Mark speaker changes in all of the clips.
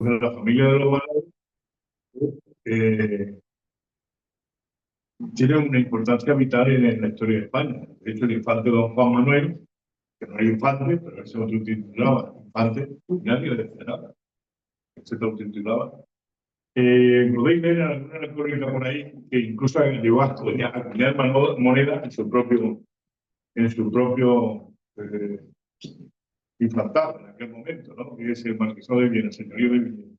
Speaker 1: Entonces, la familia de los Balaguer eh, tiene una importancia vital en la historia de España. De hecho, el infante don Juan Manuel, que no era infante, pero él se autotitulaba infante, nadie le decía nada. Él se autotitulaba. Podéis ver en alguna crónica por ahí que incluso llegó a acuñar moneda en su propio infantado en aquel momento, ¿no? Que es el marquesado de Viena, el señorío de Viena,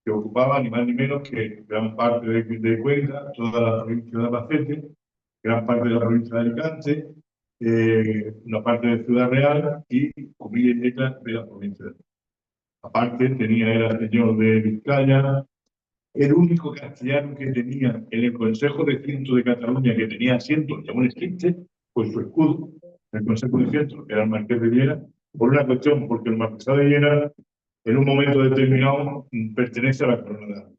Speaker 1: que ocupaba ni más ni menos que gran parte de Cuenca, toda la provincia de Albacete, gran parte de la provincia de Alicante, una parte de Ciudad Real y comillas y letras de la provincia de Madrid. Aparte, era señor de Vizcaya, el único castellano que tenía en el Consejo de Ciento de Cataluña, que tenía asiento, y aún existe, pues su escudo, el Consejo de Ciento, que era el Marqués de Viena, por una cuestión, porque el Marquesado de Viena, en un momento determinado, pertenece a la corona de Aragón.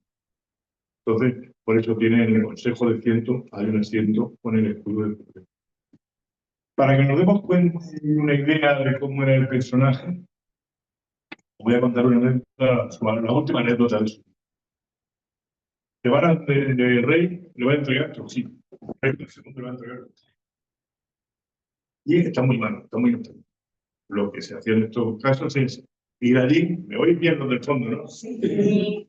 Speaker 1: Entonces, por eso tiene en el Consejo de Ciento, hay un asiento con el escudo del Consejo. Para que nos demos cuenta y una idea de cómo era el personaje, voy a contar una anécdota, la última anécdota de su vida. El rey le va a entregar Trujillo. El segundo le va a entregar Trujillo. Y está muy malo, está muy enfermo. Lo que se hacía en estos casos es ir allí, me voy viendo del fondo, ¿no? Sí.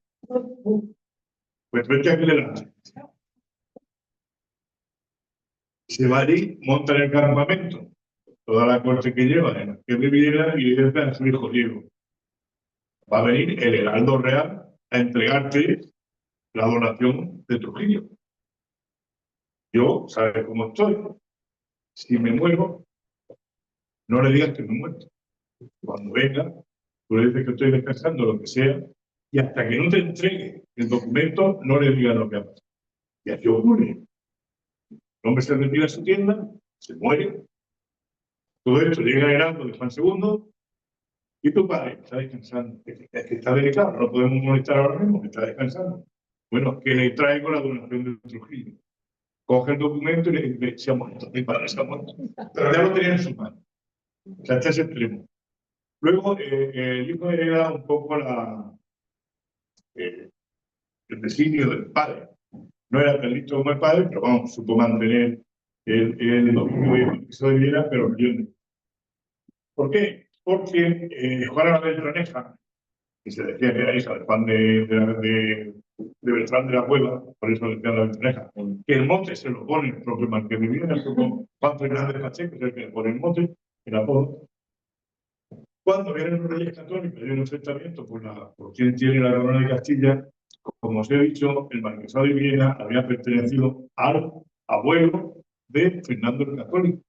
Speaker 1: Pues vete aquí delante. Se va allí, monta en el campamento, toda la corte que lleva, en la que viviera, y le dice a su hijo Diego: va a venir el heraldo real a entregarte la donación de Trujillo. Yo, ¿sabes cómo estoy? Si me muero, no le digas que me he muerto. Cuando venga, tú le dices que estoy descansando, lo que sea, y hasta que no te entregue el documento, no le digas lo que ha pasado. Y así ocurre. El hombre se retira a su tienda, se muere. Todo esto llega al heraldo de Juan II, y tu padre está descansando. Es que está delicado, no lo podemos molestar ahora mismo, que está descansando. Bueno, que le traigo la donación de Trujillo. Coge el documento y le dice: se ha muerto, mi padre se ha muerto. Pero ya lo tenía en sus manos. O sea, hasta ese extremo. Luego, el hijo hereda un poco el designio del padre. No era tan listo como el padre, pero vamos, supo mantener el dominio y el Marquesado de Viena, pero no. ¿Por qué? Porque Juana Beltraneja, que se decía que era hija de Juan de Beltrán de la Cueva, por eso decía la Beltraneja, que el mote se lo pone el propio Marqués de Viena, como Juan Fernández Pacheco, es el que le pone el mote, el apodo. Cuando vienen los reyes católicos y hay un enfrentamiento por quién tiene la corona de Castilla, como os he dicho, el Marquesado de Viena había pertenecido al abuelo de Fernando el Católico,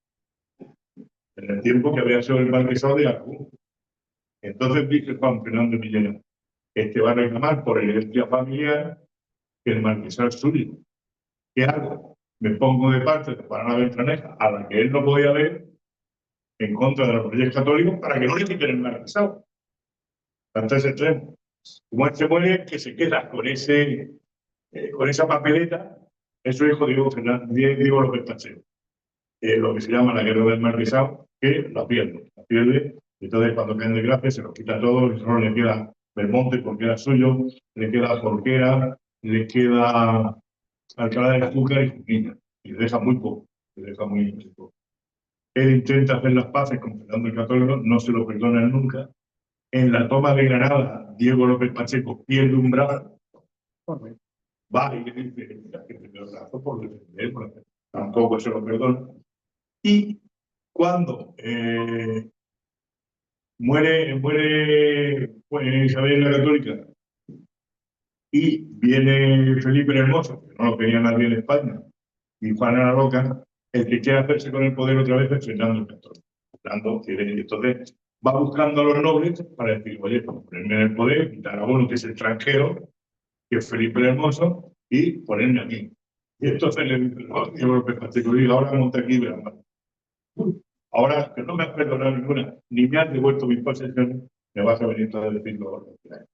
Speaker 1: en el tiempo que había sido el Marquesado de Aragón. Entonces dice Juan Fernando de Villena: este va a reclamar por herencia familiar que el Marquesado es suyo. ¿Qué hago? Me pongo de parte de Juana Beltraneja, a la que él no podía ver, en contra de los reyes católicos, para que no le quiten el Marquesado. Hasta ese extremo. Como él se muere, que se queda con esa papeleta, es su hijo Diego López Pacheco. Lo que se llama la guerra del Marquesado, que la pierde. Entonces, cuando caen de gracia, se lo quita todo, y solo le queda Belmonte porque era suyo, le queda Jorquera, le queda Alcalá de Azúcar y Junín, y le deja muy poco, le deja muy poco. Él intenta hacer las paces con Fernando el Católico, no se lo perdonan nunca. En la toma de Granada, Diego López Pacheco pierde un brazo. Va y le dice: mira, que te el brazo por defender, tampoco se lo perdona. Y cuando muere pues, Isabel la Católica y viene Felipe el Hermoso, que no lo quería nadie en España, y Juana la Loca, el que quiere hacerse con el poder otra vez es Fernando el Católico. Entonces va buscando a los nobles para decir: oye, pues ponerme en el poder, quitar a uno que es extranjero, que es Felipe el Hermoso, y ponerme aquí. Y entonces le dice: no, yo López Pacheco, y ahora monta aquí, ahora que no me has perdonado ninguna, ni me has devuelto mis posesiones, me vas a venir a decir lo que hay.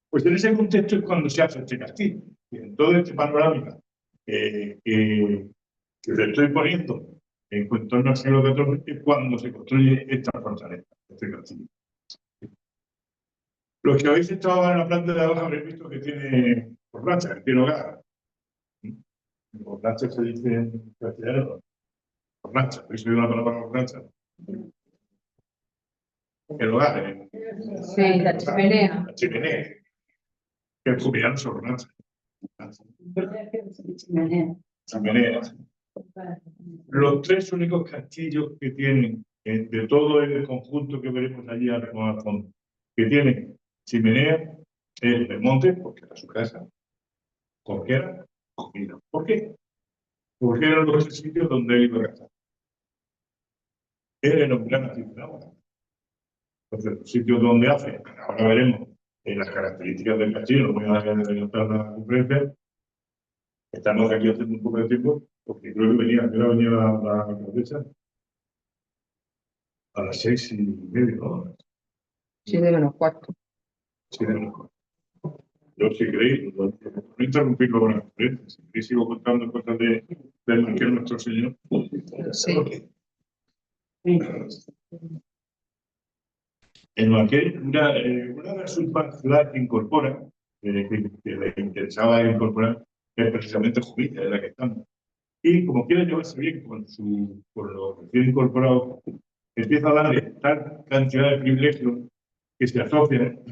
Speaker 1: Pues en ese contexto es cuando se hace este castillo. Y en todo este panorámica que le estoy poniendo en torno al siglo XIV es cuando se construye esta fortaleza, este castillo. Los que habéis estado en la planta de abajo habréis visto que tiene hornacha, que tiene hogar. Hornacha se dice en castellano. Hornacha, ¿habéis oído la palabra hornacha? El hogar,
Speaker 2: Sí, la chimenea.
Speaker 1: La chimenea. Que el jubilano es hornacha. Chimenea. Los tres únicos castillos que tienen, de todo el conjunto que veremos allí al fondo, que tienen chimenea, es Belmonte, porque era su casa, Jorquera, Comida. ¿Por qué? Porque eran los tres sitios donde él iba a casar. Él era un gran aficionado. Entonces, los sitios donde hace, ahora veremos las características del castillo, no voy a adelantar la conferencia. Estamos aquí hace un poco de tiempo, porque creo que venía la alcaldesa a las 6:30, ¿no?
Speaker 2: 7:45.
Speaker 1: Sí, yo, si queréis, no interrumpirlo con la conferencia. Si queréis, sigo contando cosas del Marqués Nuestro Señor.
Speaker 2: Sí.
Speaker 1: El Marqués, una de las últimas ciudades que incorpora, que le interesaba incorporar, es precisamente Jumilla, en la que estamos. Y como quiere llevarse bien con los recién incorporados, empieza a darle tal cantidad de privilegios que se asocian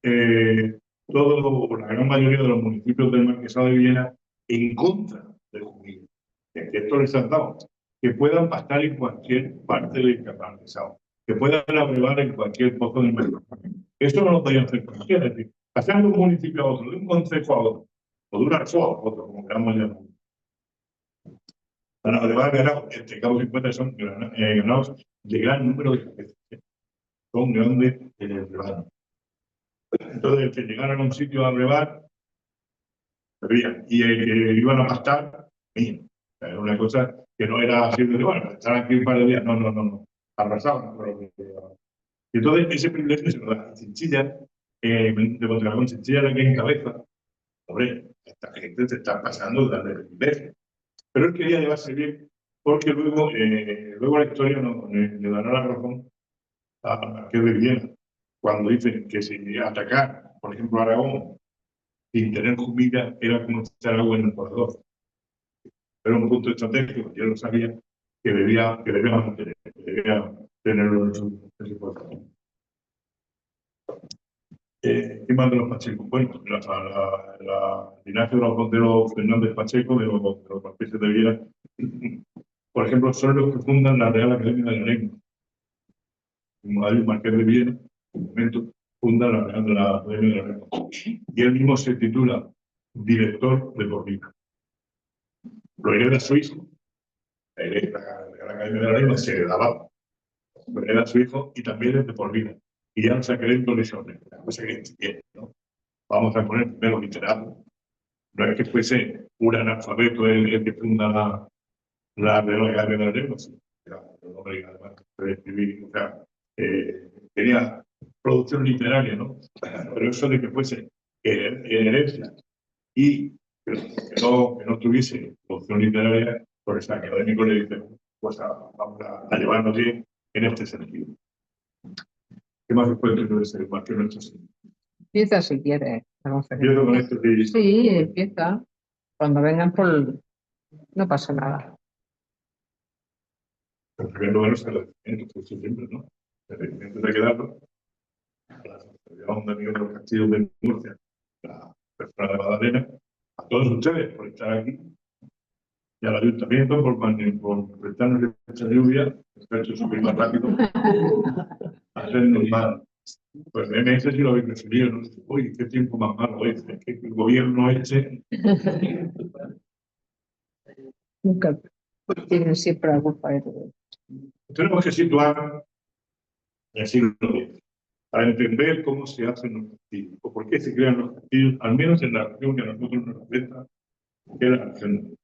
Speaker 1: la gran mayoría de los municipios del Marquesado de Villena en contra de Jumilla. Que esto les ha dado que puedan pasar en cualquier parte del Marquesado, que puedan abrevar en cualquier pozo del Marquesado. Esto no lo podían hacer cualquiera, es decir, pasar de un municipio a otro, de un concejo a otro, o de una arzoa a otro, como queramos llamarlo. Además, ganados, entre Cabo 50 son ganados de gran número de especies. Son grandes en el rebaño. Entonces, el que llegaran a un sitio a brevar, bebían. Y el que iban a pastar, bebían. Era una cosa que no era así de, bueno, estar aquí un par de días. No. Arrasaban. Y entonces, ese privilegio se lo da a Chinchilla, de Mondragón. Chinchilla era quien encabeza. Hombre, esta gente se está pasando de darle privilegio. Pero él quería llevarse bien, porque luego la historia le dará la razón a Marqués de Villena, cuando dicen que si atacar, por ejemplo, a Aragón, sin tener comida, era como echar agua en el corredor. Era un punto estratégico, yo lo sabía, que debía mantener, que debía tenerlo en su puesto. ¿Qué más de los Pacheco? Bueno, la linaje de los Fernández Pacheco, de los marqueses de Viera, por ejemplo, son los que fundan la Real Academia de la Lengua. Hay un marqués de Viera, en un momento, funda la Academia de la Lengua. Y él mismo se titula director de por vida. Lo hereda su hijo. La Real Academia de la Lengua se heredaba. Lo hereda su hijo y también es de por vida. Y ya no se creen colecciones. ¿No? Vamos a poner primero literato. No es que fuese un analfabeto el que funda la Real Academia de la Lengua, sí. Además, escribir, o sea, tenía producción literaria, ¿no? Pero eso de que fuese en herencia y que no tuviese producción literaria, por ese académico le dice, pues vamos a llevarnos bien en este sentido. ¿Qué más os puede decir de ese marqués nuestro señor?
Speaker 2: Empieza si quieres.
Speaker 1: Empiezo con esto de...
Speaker 2: Sí, empieza. Cuando vengan por... No pasa nada.
Speaker 1: En primer lugar, es el agradecimiento, por siempre, ¿no? El agradecimiento de quedarlo. A un amigo de los castillos de Murcia, la persona de Magdalena, a todos ustedes por estar aquí, y al ayuntamiento por prestarnos esta lluvia, que ha hecho subir más rápido, hacernos mal. Pues MS sí lo habéis recibido, ¿no? Uy, qué tiempo más malo es que el gobierno eche.
Speaker 2: Nunca tienen siempre algo para eso.
Speaker 1: Tenemos que situar en el siglo X para entender cómo se hacen los castillos, o por qué se crean los castillos, al menos en la región que a nosotros nos afecta, que es la región.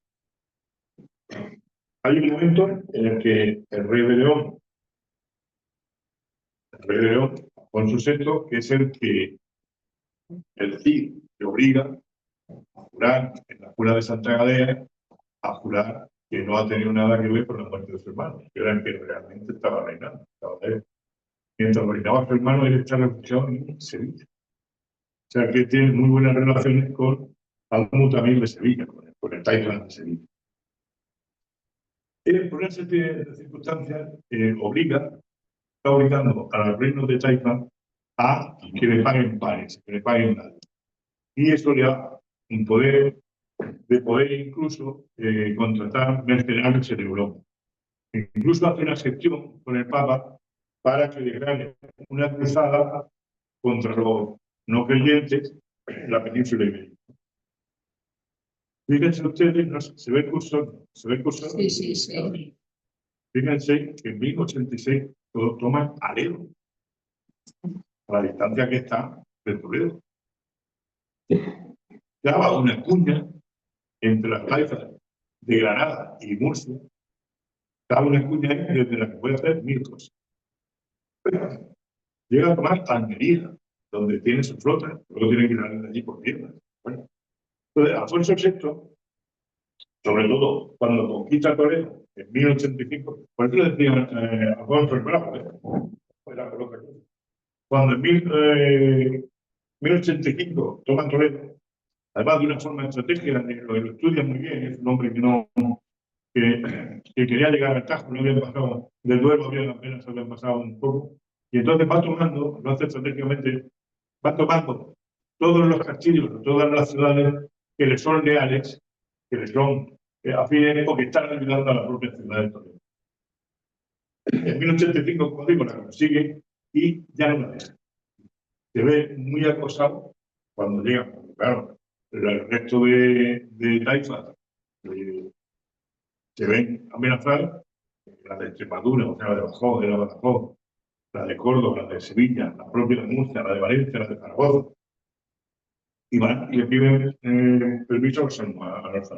Speaker 1: Hay un momento en el que el rey de León, Alfonso VI, que es el Cid que obliga a jurar en la jura de Santa Gadea, a jurar que no ha tenido nada que ver con la muerte de su hermano, que era el que realmente estaba reinando. mientras orinaba a su hermano, él está refugiado en Sevilla. O sea que tiene muy buenas relaciones con Al-Muta Amir de Sevilla, con el Taifán de Sevilla. Por una serie de circunstancias, está obligando a los reinos de Taifán a que le paguen pares, que le paguen nada. Y eso le da un poder, de poder incluso contratar mercenarios en Europa. Incluso hace una gestión con el Papa para que declare una cruzada contra los no creyentes en la península ibérica. Fíjense ustedes, no, se ve el cursor,
Speaker 2: Sí, sí, sí.
Speaker 1: Fíjense que en 1086 toman Alero, a la distancia que está de Toledo. Daba una cuña entre las taifas de Granada y Murcia, daba una cuña desde la que puede hacer 1000 cosas. Llega a tomar Almería, donde tiene su flota, luego tiene que ir allí por tierra. Bueno, entonces, Alfonso VI, sobre todo cuando conquista Toledo en 1085, por eso le decían Alfonso el Bravo, era por otra cosa. Cuando en 1085 toma Toledo, además de una forma estratégica, lo estudia muy bien, es un hombre que quería llegar al Tajo, no había pasado del Duero, apenas habían pasado un poco, y entonces va tomando, lo hace estratégicamente, va tomando todos los castillos, todas las ciudades que le son leales, que le son afines o que están ayudando a la propia ciudad de Toledo. En 1085, como digo, la consigue y ya no la deja. Se ve muy acosado cuando llega, porque claro, el resto de taifas se ven amenazadas, la de Extremadura, o sea, la de Badajoz, de la Badajoz, la de Córdoba, la de Sevilla, la propia de Murcia, la de Valencia, la de Zaragoza, y van y le piden permiso a los almohadas.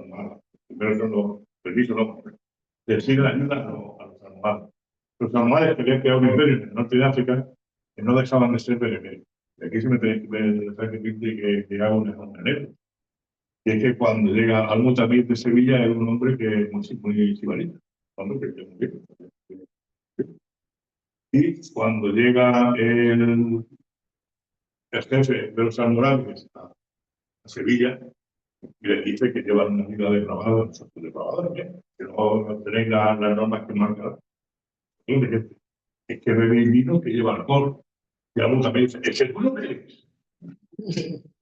Speaker 1: Primero son los permisos, no, les piden ayuda a los almohadas. Los almohades que habían creado un imperio en el norte de África que no dejaban de ser bereberes. Y aquí se me tiene que haga una anécdota. Y es que cuando llega al Mutamir de Sevilla es un hombre que es muy sibarita. Hombre que es muy bien. Y cuando llega el jefe de los almorávides a Sevilla, y le dice que llevan una vida depravada, nosotros depravados, que no tenéis las normas que marcan. Es que bebe vino que lleva alcohol. Y algún también dice, ¿es el bueno que es?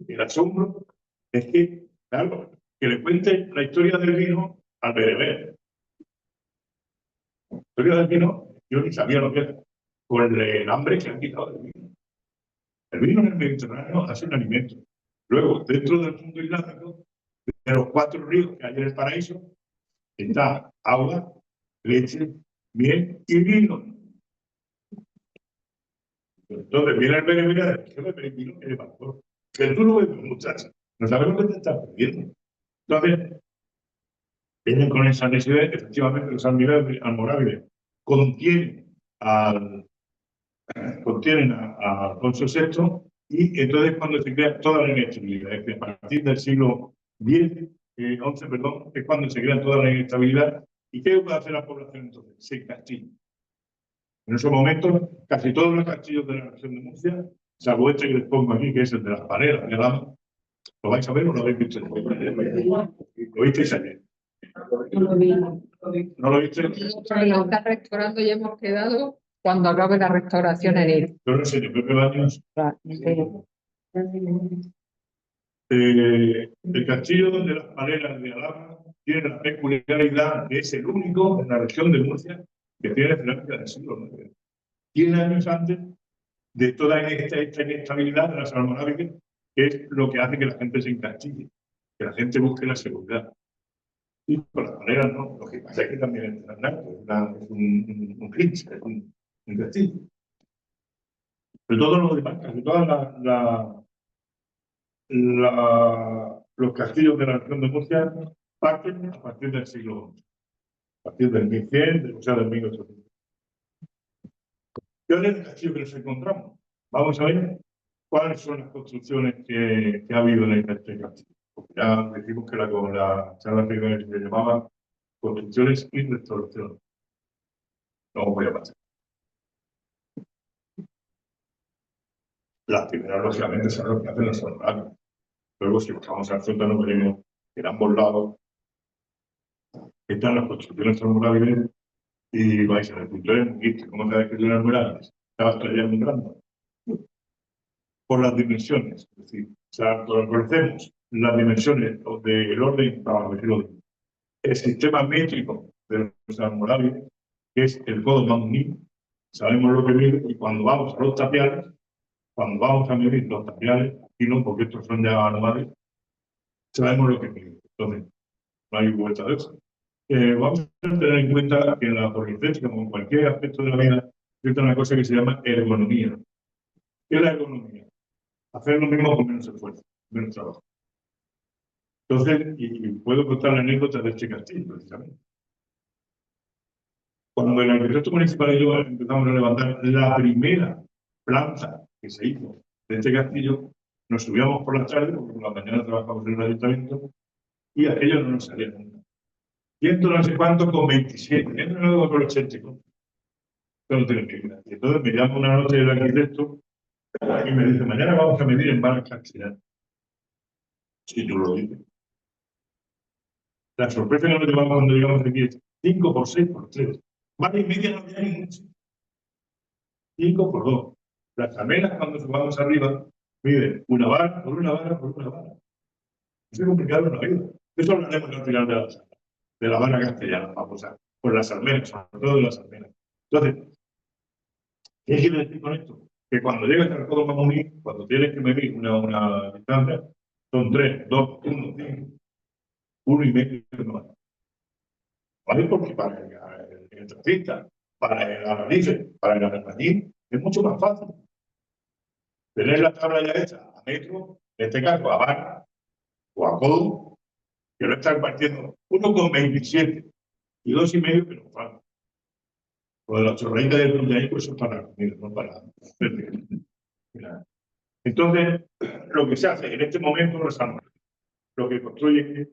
Speaker 1: El asombro es que, claro, que le cuente la historia del vino al bereber. La historia del vino, yo ni sabía lo que era, por el hambre que han quitado del vino. El vino en el Mediterráneo hace un alimento. Luego, dentro del mundo islámico, de los 4 ríos que hay en el paraíso, está agua, leche, miel y vino. Entonces viene el bereber y dice, ¿qué vino? ¿Qué pasó? Que tú no bebes, muchacho. No sabes lo que te estás perdiendo. Entonces, vienen con esa necesidad, efectivamente, los almorávides contienen a Alfonso VI, y entonces cuando se crea toda la inestabilidad, es que a partir del siglo XI, perdón, es cuando se crea toda la inestabilidad. ¿Y qué puede hacer la población entonces? Se castilla. En esos momentos, casi todos los castillos de la región de Murcia, salvo este que les pongo aquí, que es el de las Pareras, de Alhama, ¿lo vais a ver o lo habéis visto? ¿Lo visteis ayer? ¿No lo viste?
Speaker 2: Lo está restaurando y hemos quedado cuando acabe la restauración en ir.
Speaker 1: Yo lo enseño, Pepe Baños. El castillo de las Pareras de Alhama tiene la peculiaridad de es el único en la región de Murcia que tiene cerámica del siglo IX. 100 años antes de toda esta inestabilidad de las almorávides, que es lo que hace que la gente se encastille, que la gente busque la seguridad. Y con las maneras, no. Lo que pasa es que también es un clinch, es un castillo. Pero todo lo demás, casi todos los castillos de la región de Murcia parten a partir del siglo XI, a partir del 1100, o sea, del 1800. ¿Qué es el castillo que nos encontramos? Vamos a ver cuáles son las construcciones que ha habido en este castillo. Porque ya decimos que la charla primera se llamaba construcciones y restauración. No voy a pasar. Las primeras, lógicamente, son los que hacen los horarios. Luego, si bajamos al sótano, veremos que en ambos lados están las construcciones termolares y vais a ver, ¿cómo sabes que son las murales? Estabas trayendo por las dimensiones, es decir, o sea, conocemos las dimensiones del orden, para decirlo, el sistema métrico de los murales, que es el codo Mamuní, sabemos lo que mide, y cuando vamos a los tapiales, cuando vamos a medir los tapiales, y no, porque estos son ya anuales, sabemos lo que mide. Entonces, no hay vuelta de eso. Vamos a tener en cuenta que en la politécnica, como en cualquier aspecto de la vida, existe una cosa que se llama ergonomía. ¿Qué es la ergonomía? Hacer lo mismo con menos esfuerzo, menos trabajo. Entonces, y puedo contar la anécdota de este castillo, precisamente. Cuando el arquitecto municipal y yo empezamos a levantar la primera planta que se hizo de este castillo, nos subíamos por la tarde, porque por la mañana trabajamos en el ayuntamiento, y aquello no nos salía nunca. Ciento no sé cuánto con 27, ciento no con 80. Esto no tiene que. Y entonces me llama una noche el arquitecto y me dice, mañana vamos a medir en varas castellanas. Sí, yo lo digo. La sorpresa que nos llevamos cuando llegamos aquí es 5 por 6 por 3. Vara y media no tiene mucho. 5 por 2. Las almenas, cuando subamos arriba, miden una vara por una vara por una vara. Es complicado en la vida. Eso lo haremos al final de la vara castellana, vamos a por las almenas, sobre todo las almenas. Entonces, ¿qué quiere decir con esto? Que cuando llegas al codo Mamuní, cuando tienes que medir una distancia, son 3, 2, 1, 5, 1 y medio más. ¿Vale? Porque para el tracista, para el almanife, para el albañil, es mucho más fácil tener la tabla ya hecha a metro, en este caso a vara o a codo, que lo están partiendo 1,27 y 2,5, pero claro. Lo de la chorreita del Tunyaí, pues es para la comida, no para. Entonces, lo que se hace en este momento, lo que construye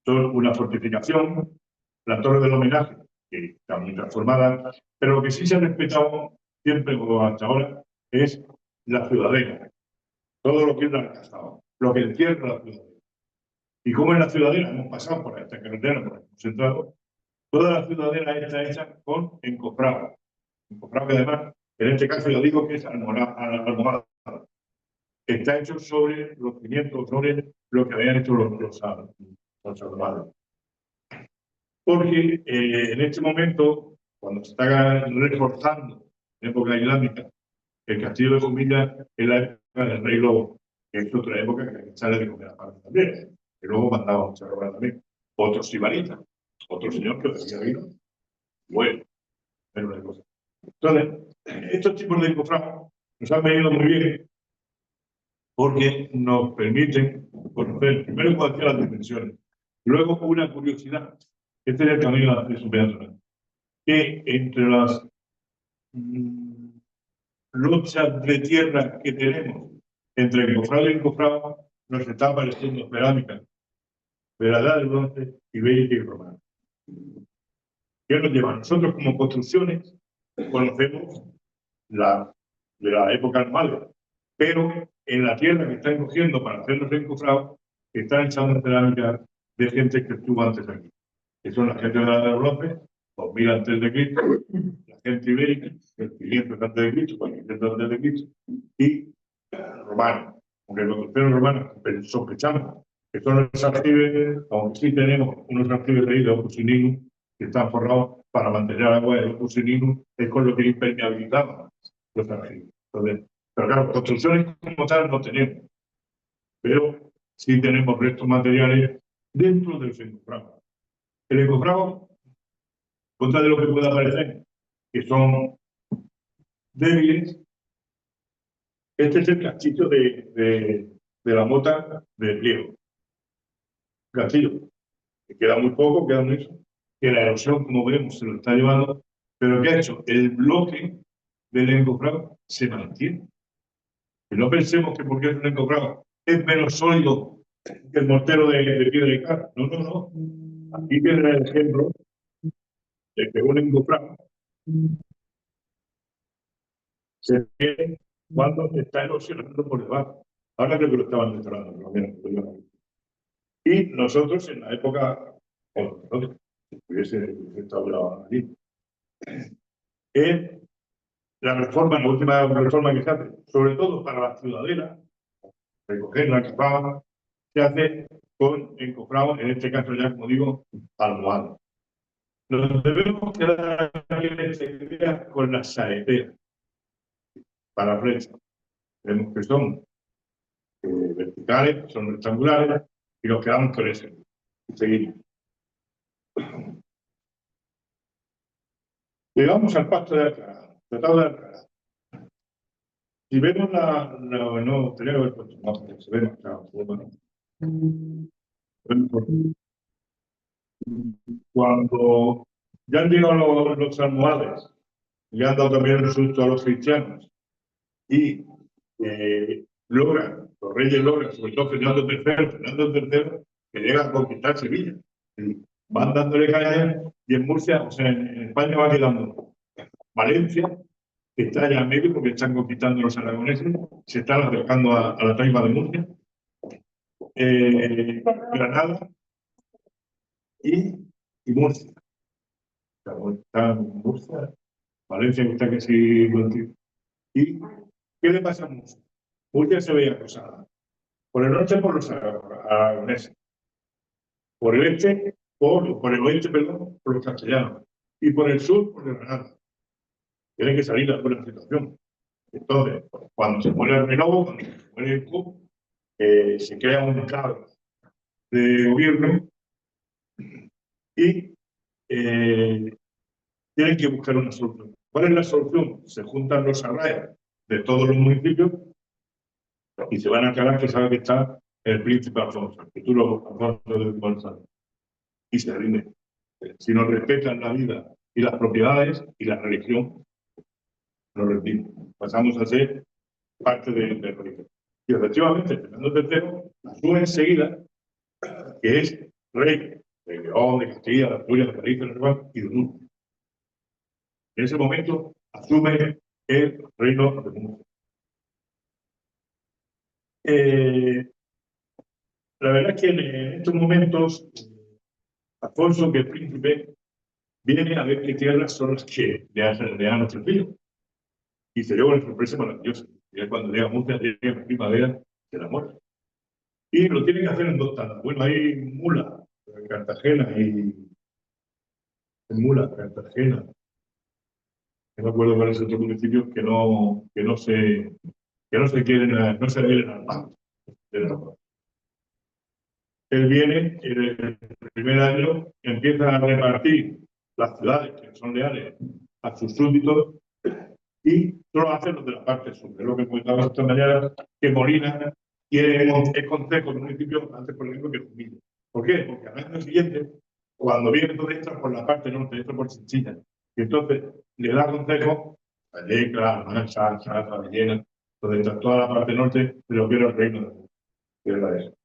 Speaker 1: son una fortificación, la torre del homenaje, que está muy transformada, pero lo que sí se ha respetado siempre, como hasta ahora, es la ciudadela, todo lo que es la casa, lo que encierra la ciudadela. Y como en la ciudadela hemos pasado por esta carretera, por el centrado, toda la ciudadela está hecha con encofrado. Encofrado que además, en este caso yo digo que es almohada. Está hecho sobre los cimientos, sobre lo que habían hecho los hermanos. Porque en este momento, cuando se está reforzando en época islámica, el castillo de Comillas es la época del rey Lobo, que es otra época que sale de comer aparte también. Que luego mandaba mucha ropa también. Otros sibaritas, otro señor que había vino. Bueno, pero una cosa. Entonces, estos tipos de encofrados nos han venido muy bien porque nos permiten conocer primero cuáles son las dimensiones. Luego, una curiosidad. Este es el camino de acceso peatonal. Que entre las lochas de tierra que tenemos entre encofrado y encofrado, nos está apareciendo cerámica de la edad del bronce, ibérica y romana. ¿Qué nos lleva? Nosotros, como construcciones, conocemos de la época normal, pero en la tierra que están cogiendo para hacer los encofrados, están echando cerámica de gente que estuvo antes aquí, que son la gente de la edad del bronce, 2000 antes de Cristo, la gente ibérica, el 500 antes de Cristo, 400 antes de Cristo, y romanos. Aunque los construcciones romanos sospechamos que son los arcibes, aunque sí tenemos unos arcibes de Opus Sininum que están forrados para mantener el agua del Opus Sininum, es con lo que impermeabilizaban los arcibes. Entonces, pero claro, construcciones como tal no tenemos, pero sí tenemos restos materiales dentro del encofrado. El encofrado, contra de lo que pueda parecer, que son débiles. Este es el castillo de la mota de Pliego. Castillo, que queda muy poco, queda mucho, que la erosión, como vemos, se lo está llevando, pero ¿qué ha hecho? El bloque del encofrado se mantiene. Que no pensemos que porque es un encofrado es menos sólido que el mortero de piedra y cal. No, no, no. Aquí tienen el ejemplo de que un encofrado se tiene cuando está erosionando por debajo. Ahora creo que lo estaban restaurando, por lo menos. Y nosotros, en la época, bueno, nosotros, si hubiese restaurado allí, la reforma, la última reforma que se hace, sobre todo para la ciudadela, recoger la encofrada, se hace con encofrado, en este caso ya, como digo, almohada. Nos debemos quedar en esta idea con las saeteras para flecha. Vemos que son verticales, son rectangulares, y nos quedamos con eso. Seguimos. Llegamos al pacto de Alcalá, tratado de Alcalá. Si vemos no, tenía que haber puesto, no, se ve más claro, cuando ya han llegado los almohades, le han dado también el susto a los cristianos, y los reyes logran, sobre todo Fernando III, que llega a conquistar Sevilla. Y van dándole caña, y en Murcia, o sea, en España va quedando Valencia, que está allá en medio porque están conquistando los aragoneses, se están acercando a la taifa de Murcia, Granada y Murcia. Está Murcia, Valencia, que está casi contigo. ¿Y qué le pasa a Murcia? Murcia se veía acosada. Por el norte, por los aragoneses. Por el este, por el oeste, perdón, por los castellanos. Y por el sur, por el Granada. Tiene que salir de la situación. Entonces, cuando se muere el Renovo, cuando se muere el CUP, se crea un caos de gobierno y tienen que buscar una solución. ¿Cuál es la solución? Se juntan los arrayas de todos los municipios y se van a aclarar que sabe que está el príncipe Alfonso, el futuro Alfonso de Gonzalo. Y se rinde. Si nos respetan la vida y las propiedades y la religión, nos rendimos. Pasamos a ser parte del reino. Y efectivamente, Fernando III asume enseguida que es rey de León, de Castilla, de Asturias, de Galicia, de Aragón y de Murcia. En ese momento asume el reino de Murcia. La verdad es que en estos momentos, Alfonso, que es príncipe, viene a ver qué tierras son las que le han ofrecido. Y se lleva una sorpresa maravillosa. Y es cuando llega a Murcia, llega la primavera de la muerte. Y lo tienen que hacer en dos tandas. Bueno, hay Mula, Cartagena y Mula, Cartagena. No me acuerdo cuáles son otros municipios que no se quieren, no se adhieren al pacto. Él viene, el primer año, empieza a repartir las ciudades que son leales a sus súbditos y solo hace los de la parte sur. Es lo que comentaba esta mañana, que Molina es concejo del municipio antes, por ejemplo, que Jumilla. ¿Por qué? Porque al año siguiente, cuando viene todo esto por la parte norte, esto por Chinchilla, y entonces le da consejo a Vallecas, Almansa, Salta, Villena, donde está toda la parte norte de lo que era el reino de eso.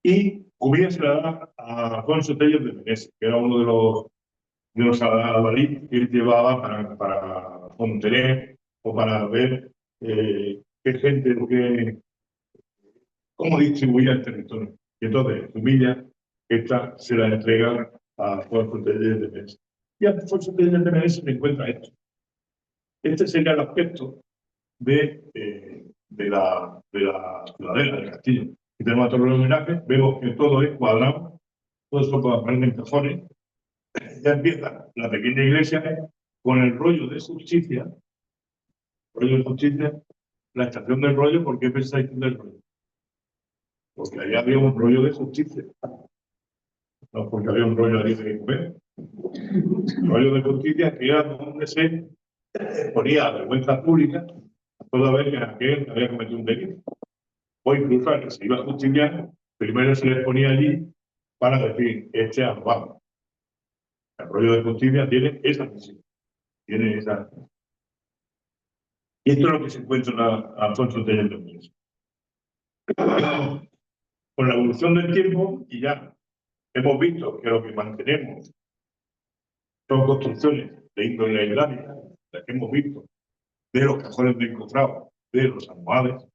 Speaker 1: Y Jumilla se la da a Alfonso Tello de Meneses, que era uno de los adalid que él llevaba para contener o para ver qué gente, cómo distribuía el territorio. Y entonces, Jumilla, esta se la entrega a Alfonso Tello de Meneses. Y a Alfonso Tello de Meneses se encuentra esto. Este sería el aspecto de la ciudadela del castillo. Y tenemos todos los homenajes, vemos que todo es cuadrado, todo esto puede poner en cajones. Ya empieza la pequeña iglesia con el rollo de justicia, la estación del rollo. ¿Por qué pensáis del rollo? Porque allá había un rollo de justicia, no porque había un rollo de comer. El rollo de justicia que era donde se ponía a vergüenza pública a toda vez que aquel había cometido un delito. O incluso al que se iba a justiciar, primero se le ponía allí para decir, este es abogado. El rollo de justicia tiene esa misión, tiene esa. Y esto es lo que se encuentra en Alfonso Tello de Meneses. Con la evolución del tiempo, y ya hemos visto que lo que mantenemos son construcciones de índole islámica, las que hemos visto de los cajones de encontrado, de los almohades.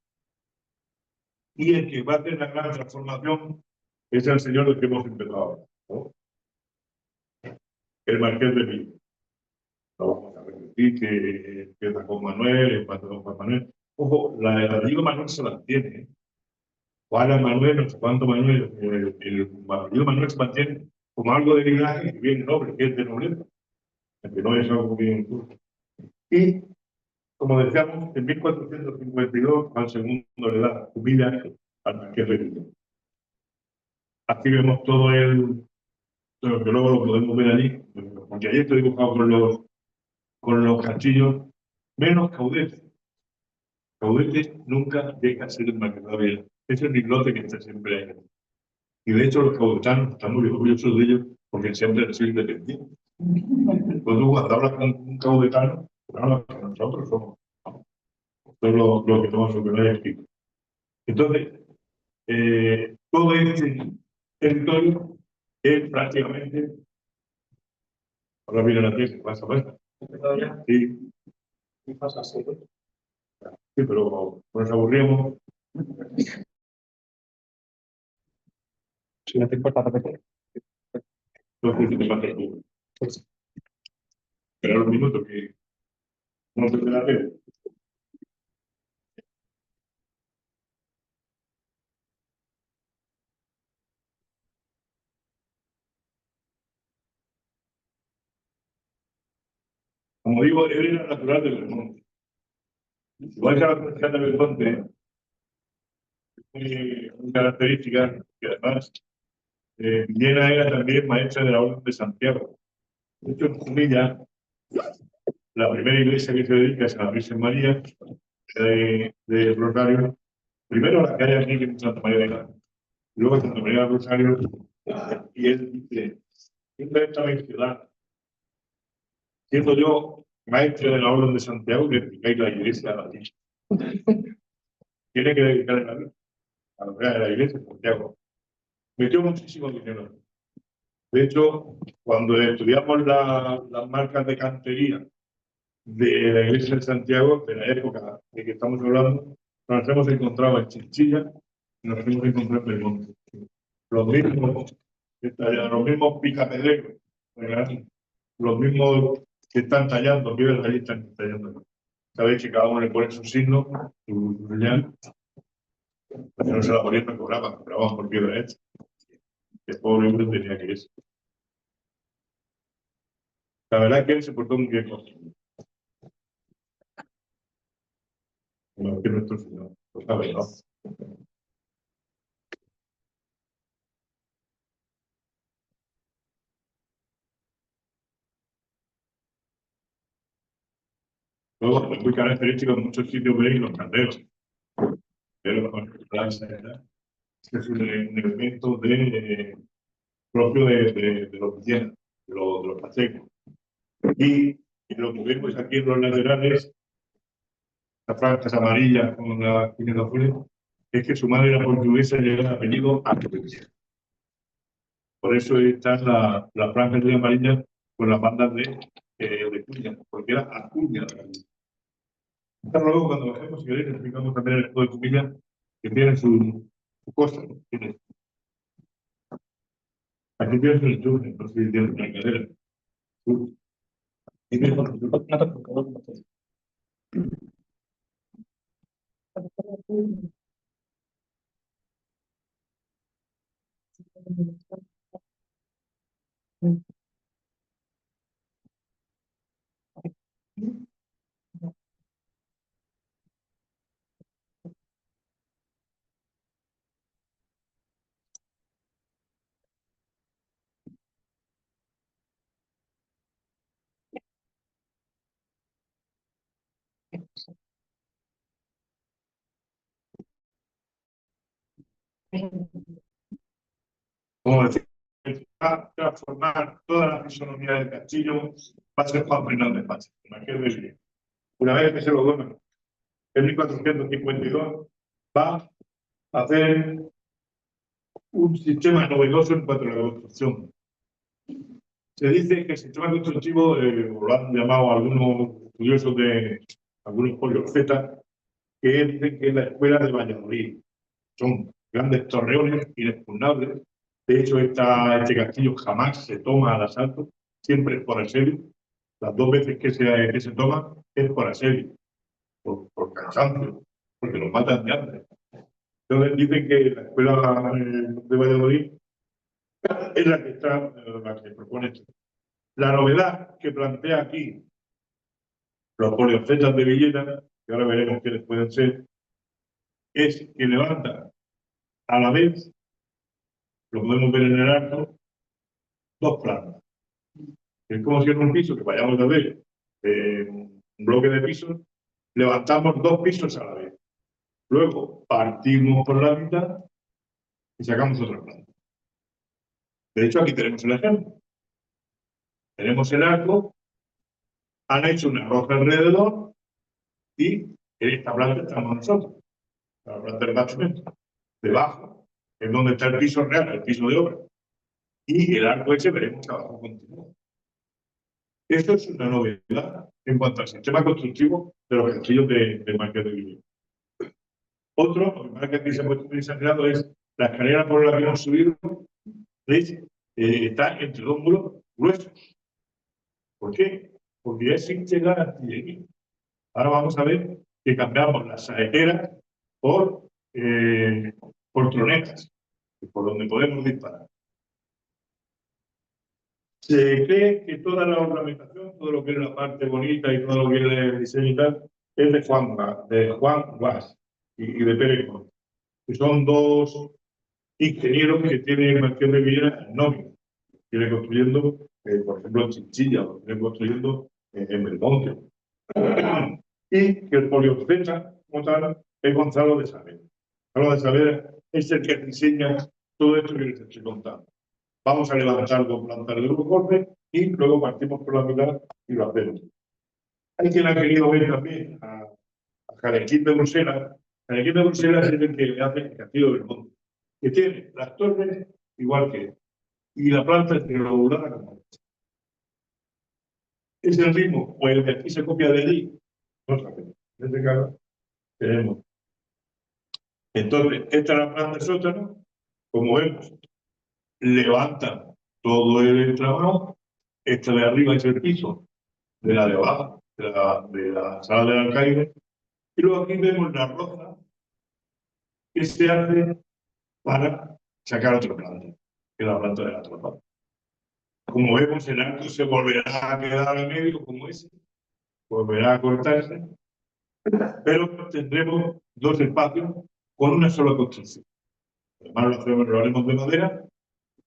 Speaker 1: Y el que va a hacer la gran transformación es el señor del que hemos empezado ahora, ¿no? El Marqués de Vigo. No vamos a repetir que empieza con Manuel, empata con Juan Manuel. Ojo, la de Diego Manuel se mantiene, ¿eh? Juan Manuel, no sé cuánto Manuel, el apellido Manuel se mantiene como algo de linaje que viene noble, que es de nobleza, que no es algo bien justo. Y, como decíamos, en 1452 al segundo le da humilla al Marqués de Vigo. Aquí vemos todo el, lo que luego lo podemos ver allí, porque ayer estoy dibujado con los castillos, menos Caudete. Caudete nunca deja de ser el marquesado de Viena. Es el islote que está siempre ahí. Y de hecho los caudetanos están muy orgullosos de ellos porque siempre han sido independientes. Cuando hablas con un caudetano, hablas que nosotros somos. Esto es lo que tenemos que ver aquí. Entonces, todo este territorio es prácticamente. Ahora viene la tierra, pasa, pasa. Sí. ¿Qué pasa? Sí, pero nos aburrimos. Si no te importa repetir. Entonces, ¿qué te pasa tú? Pero un minuto que no te queda ver. Como digo, él era natural de Belmonte. Igual que la Universidad de Belmonte, muy característica, que además Viena era también maestra de la Orden de Santiago. De hecho, en Jumilla, la primera iglesia que se dedica es a la Virgen María de Rosario. Primero la que hay aquí, que es Santa María de Granada. Luego Santa María del Rosario, y él dice, siempre esta ciudad, siendo yo maestro de la Orden de Santiago, que dedicáis la iglesia a la Virgen. Tiene que dedicar la vida a la iglesia de Santiago. Metió muchísimo dinero. De hecho, cuando estudiamos las marcas de cantería de la iglesia de Santiago, de la época de que estamos hablando, nos hemos encontrado en Chinchilla y nos hemos encontrado en Belmonte. Los mismos picapedreros, los mismos que están tallando piedras, ahí están tallando. Sabéis que cada uno le pone su signo, su señal. No se la ponían, no cobraban por piedra hecha. El pobre hombre tenía que irse. La verdad es que él se portó muy bien con que nuestro Señor. Lo sabe, ¿no? Luego, es muy característico en muchos sitios veis los canderos. Pero con plaza, ¿verdad? Este es un elemento propio de los villanos, de los pacegos. Y lo que vemos aquí en los laterales, las franjas amarillas con las líneas azules, es que su madre era portuguesa y era el apellido Artues. Por eso están las franjas amarillas con las bandas de cuña, porque era Acuña. Luego, cuando bajemos, si queréis, explicamos también el escudo de Cumilla, que tiene su cosa. ¿No? Aquí tienes el tour, entonces tienes una cadera. Como decía, va a transformar toda la fisonomía del castillo, va a ser Juan Fernández Paz. Una vez que se lo duerme, en 1452, va a hacer un sistema novedoso en cuanto a la construcción. Se dice que el sistema constructivo, lo han llamado algunos estudiosos algunos poliorcetas, que dicen que es la escuela de Valladolid. Son grandes torreones inexpugnables. De hecho, este castillo jamás se toma al asalto, siempre es por asedio. Las 2 veces que se toma es por asedio, por cansancio, porque los matan de hambre. Entonces dicen que la escuela de Valladolid es la que está, la que propone esto. La novedad que plantea aquí los poliorcetas de Villena, que ahora veremos quiénes pueden ser, es que levanta a la vez, lo podemos ver en el arco, 2 plantas. Es como si en un piso que vayamos a ver, un bloque de pisos, levantamos 2 pisos a la vez. Luego partimos por la mitad y sacamos otra planta. De hecho, aquí tenemos el ejemplo. Tenemos el arco, han hecho una roca alrededor y en esta planta estamos nosotros, la planta del basamento. Debajo es donde está el piso real, el piso de obra. Y el arco ese veremos que abajo continúa. Esto es una novedad en cuanto al sistema constructivo de los castillos de Marqués de Villena. Otro, lo que aquí se ha puesto exagerado, es la escalera por la que hemos subido, ¿veis? Está entre 2 muros gruesos. ¿Por qué? Porque es sin llegar a artillería. Ahora vamos a ver que cambiamos las saeteras por tronetas, por donde podemos disparar. Se cree que toda la ornamentación, todo lo que es la parte bonita y todo lo que es el diseño y tal, es de Juan Guas y de Pérez Conde, que son 2 ingenieros que tiene el Marqués de Villena en nómina. Viene construyendo, por ejemplo, en Chinchilla, lo viene construyendo en Belmonte. Y que el poliorceta, como tal, es Gonzalo de Saavedra. Gonzalo de Saavedra es el que diseña todo esto que les estoy contando. Vamos a levantar 2 plantas de un golpe y luego partimos por la mitad y lo hacemos. Hay quien ha querido ver también a Jarequín de Bruselas. Jarequín de Bruselas es el que hace el castillo del monte, que tiene las torres igual que él, y la planta es irregular como esta. ¿Es el ritmo o el que aquí se copia de allí? No sabemos. En este caso tenemos. Entonces, esta es la planta de sótano. Como vemos, levantan todo el trabajo. Esta de arriba es el piso de la de abajo, de la sala del alcaide. Y luego aquí vemos la roza que se hace para sacar otra planta, que es la planta de la tropa. Como vemos, el arco se volverá a quedar a medio como ese, volverá a cortarse, pero tendremos 2 espacios con una sola construcción. Además, lo haremos de madera,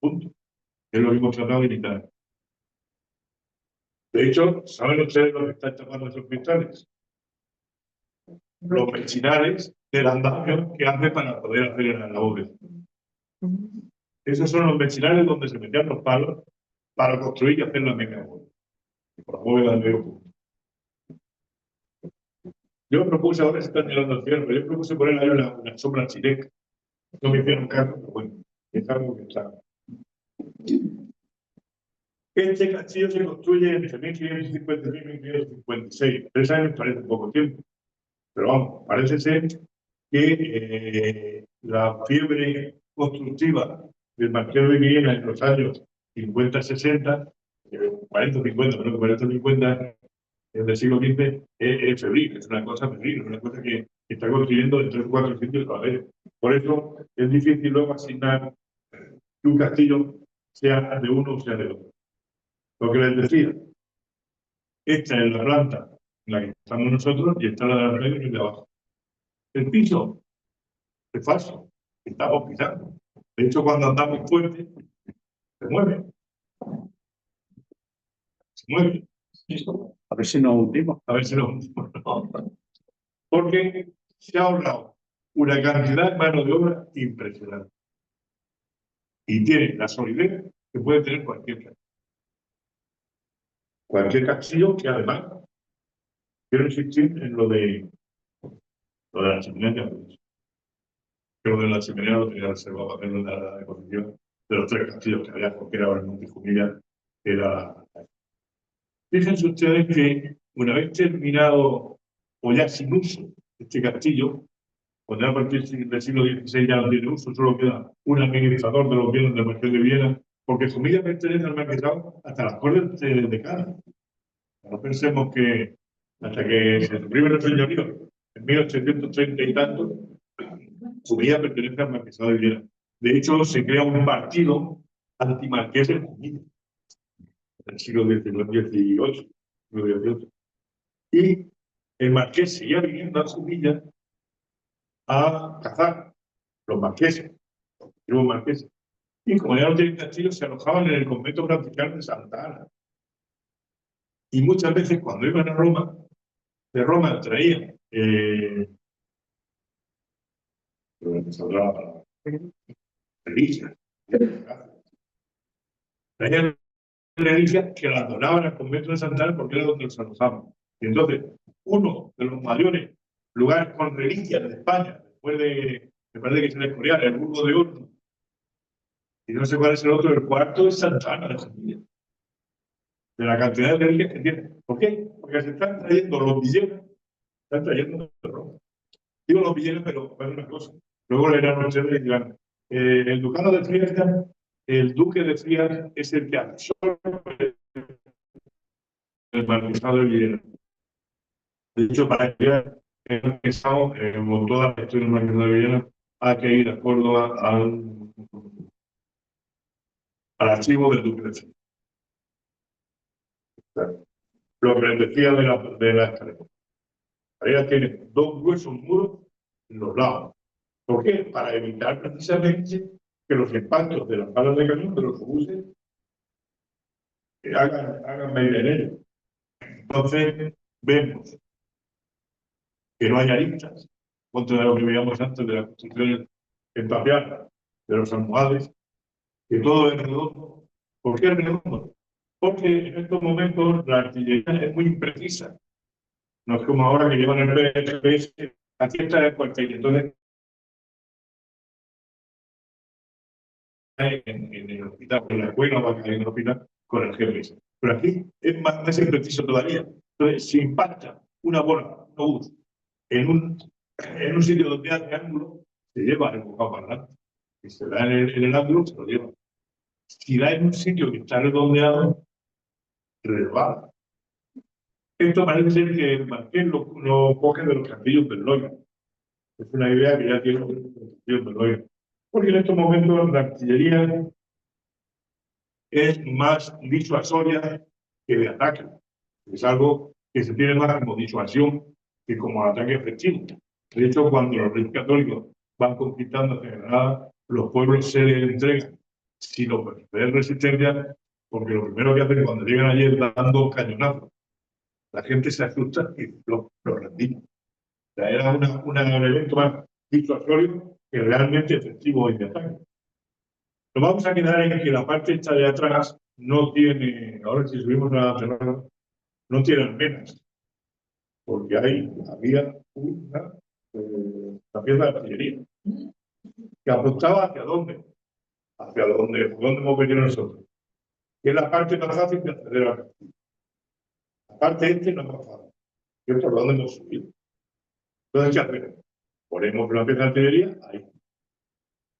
Speaker 1: punto. Es lo que hemos tratado de imitar. De hecho, ¿saben ustedes lo que están tapando esos cristales? Los mechinales del andamio que hace para poder hacer el alaúde. Esos son los mechinales donde se metían los palos para construir y hacer la mega bóveda. Por la bóveda de medio punto. Yo propuse, ahora se está mirando al cielo, pero yo propuse poner ahí una sombra chileca. No me hicieron caso, pero bueno, es algo que está. Este castillo se construye entre 1550 y 1556. 3 años parece poco tiempo. Pero vamos, parece ser que la fiebre constructiva del Marqués de Villena en los años 50-60, 40-50, pero 40-50 del siglo XX es febril, es una cosa febril, es una cosa que está construyendo en 3 o 4 sitios a la vez. Por eso es difícil luego asignar que un castillo sea de uno o sea de otro. Lo que les decía, esta es la planta en la que estamos nosotros y esta es la de arriba y de abajo. El piso es falso, estamos pisando. De hecho, cuando andamos fuerte, se mueve. Se mueve.
Speaker 3: A ver si nos hundimos.
Speaker 1: A ver si nos hundimos. Porque se ha ahorrado una cantidad de mano de obra impresionante. Y tiene la solidez que puede tener cualquier castillo. Cualquier castillo que además quiero insistir en lo de la chimenea. Pero de la chimenea lo tenía reservado para hacerlo en la exposición de los 3 castillos que había, porque era el Monte Jumilla, era. Fíjense ustedes que una vez terminado o ya sin uso, este castillo, cuando a partir del siglo XVI ya no tiene uso, solo queda un administrador de los bienes del Marqués de Villena, porque su vida pertenece al marquesado hasta las Cortes de Cádiz. No pensemos que hasta que se suprime el señorío en 1830 y tanto, su vida pertenece al marquesado de Villena. De hecho, se crea un partido antimarqués en Jumilla, en el siglo XVIII, y el marqués seguía viniendo a Jumilla a cazar, los marqueses, los marqueses. Y como ya no tienen castillo, se alojaban en el convento franciscano de Santa Ana. Y muchas veces, cuando iban a Roma, de Roma traían reliquias, traían reliquias que las donaban al convento de Santa Ana porque era donde los alojaban. Y entonces, uno de los mayores lugares con reliquias de España, después de, me parece que se les Escorial, el Burgo de Oro, y no sé cuál es el otro, el cuarto es Santa Ana de Jumilla, de la cantidad de reliquias que tiene. ¿Por qué? Porque se están trayendo los billetes, están trayendo de Roma. Digo los billetes, pero es una cosa. Luego leerán ustedes y dirán, el ducado de Frias, el duque de Frias es el que absorbe el marquesado de Villena. De hecho, para que vean el marquesado, como toda la historia del marquesado de Villena, hay que ir a Córdoba al archivo del duque de Frias. Lo que les decía de la escalera. Ella tiene dos gruesos muros en los lados. ¿Por qué? Para evitar precisamente que los impactos de las balas de cañón de los obuses hagan medida en ello. Entonces, vemos que no hay aristas, contra lo que veíamos antes de las construcciones en tapial, de los almohades, que todo es redondo. ¿Por qué es redondo? Porque en estos momentos la artillería es muy imprecisa. No es como ahora que llevan el GPS, aquí está el cuartel. Entonces, en el hospital, en la escuela o en el hospital con el GPS. Pero aquí es más impreciso todavía. Entonces, si impacta una bola, un obús, en un sitio donde hay ángulo, se lleva el bocado para adelante. Si se da en el ángulo, se lo lleva. Si da en un sitio que está redondeado, resbala. Esto parece ser que el marqués lo coge de los castillos del Loira. Es una idea que ya tiene los castillos del Loira. Porque en estos momentos la artillería es más disuasoria que de ataque. Es algo que se tiene más como disuasión que como ataque efectivo. De hecho, cuando los reyes católicos van conquistando hacia Granada, los pueblos se les entregan sin ofrecer resistencia, porque lo primero que hacen cuando llegan allí es dando cañonazos. La gente se asusta y los rendimos. O sea, era un elemento más disuasorio que realmente efectivo y de ataque. Nos vamos a quedar en que la parte esta de atrás no tiene, ahora si subimos a la terraza, no tiene almenas, porque había una pieza de artillería que apuntaba hacia dónde, hacia dónde hemos venido nosotros, que es la parte más fácil de acceder al castillo. La parte este no es más fácil, que es por donde hemos subido. Entonces, ¿qué hacemos? Ponemos una pieza de artillería ahí.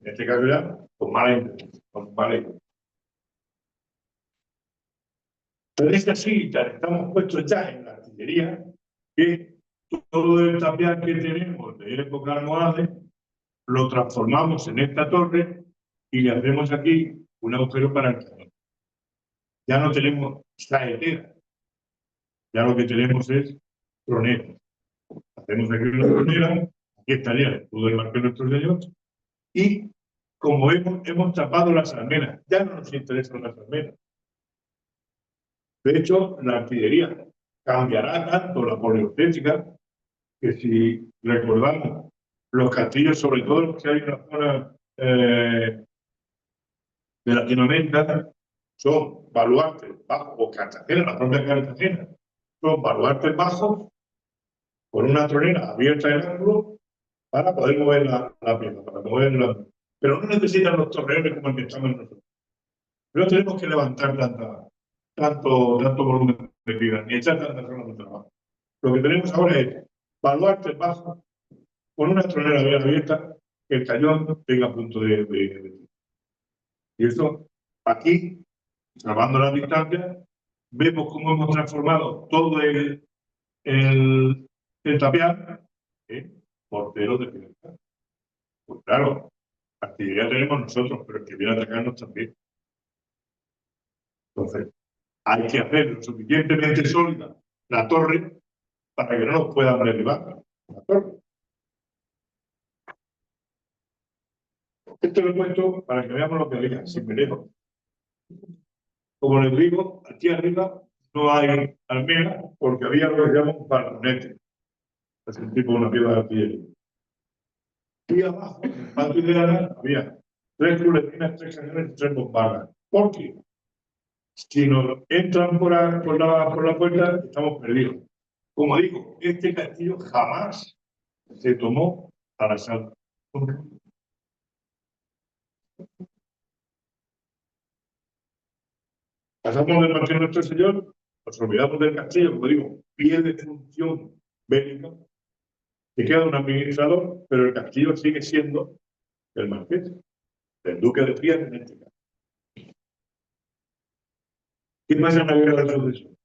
Speaker 1: En este caso ya, con mala intención, con mala intención. Pero es así, ya estamos puestos ya en la artillería, que todo el tapial que tenemos de época almohade lo transformamos en esta torre y le hacemos aquí un agujero para el cañón. Ya no tenemos saetera, ya lo que tenemos es tronera. Hacemos aquí una tronera, aquí estaría el escudo del marqués nuestro señor, y como hemos tapado las almenas, ya no nos interesan las almenas. De hecho, la artillería cambiará tanto la poliestética que si recordamos los castillos, sobre todo los que hay en la zona de Latinoamérica, son baluartes bajos, o Cartagena, la propia Cartagena, son baluartes bajos con una tronera abierta en ángulo para poder mover la pieza, para moverla. Pero no necesitan los torreones como el que estamos nosotros. No tenemos que levantar tanto volumen de vida, ni echar tantas horas de trabajo. Lo que tenemos ahora es Baluarte bajo, con una tronera bien abierta, que el cañón tenga punto de. Y esto, aquí, salvando las distancias, vemos cómo hemos transformado todo el tapial en portero de libertad. Pues claro, actividad tenemos nosotros, pero el que viene a atacarnos también. Entonces, hay que hacer lo suficientemente sólida la torre para que no nos puedan derribar la torre. Esto lo he puesto para que veamos lo que había, sin veremos. Como les digo, aquí arriba no hay almenas porque había lo que se llama un balconete. Es un tipo de una piedra de artillería. Y abajo, en el patio de Ana, había 3 culetinas, 3 cañones y 3 bombardas. ¿Por qué? Si nos entran por la puerta, estamos perdidos. Como digo, este castillo jamás se tomó al asalto. Pasamos del Martín Nuestro Señor, nos olvidamos del castillo, como digo, pierde función bélica, que queda un administrador, pero el castillo sigue siendo el marqués, el duque de Triana en este caso. ¿Qué pasa en la guerra del sucesión?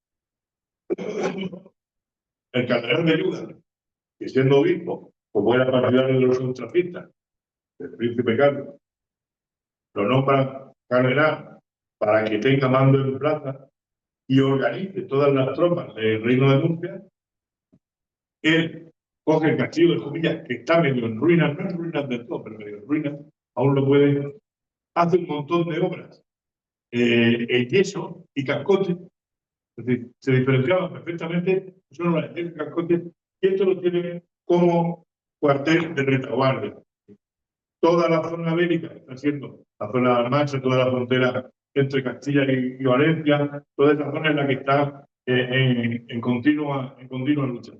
Speaker 1: El cardenal de Ayuda, que siendo obispo, como era partidario de los contratistas, el príncipe Carlos, lo nombra cardenal para que tenga mando en plaza y organice todas las tropas del reino de Murcia. Él coge el castillo de Jumilla, que está medio en ruinas, no en ruinas del todo, pero medio en ruinas, aún lo puede, hace un montón de obras en yeso y cascote, es decir, se diferenciaban perfectamente, son las yeso y cascote, y esto lo tiene como cuartel de retaguardia. Toda la zona bélica está siendo la zona de Almansa, toda la frontera entre Castilla y Valencia, toda esa zona es la que está en continua lucha.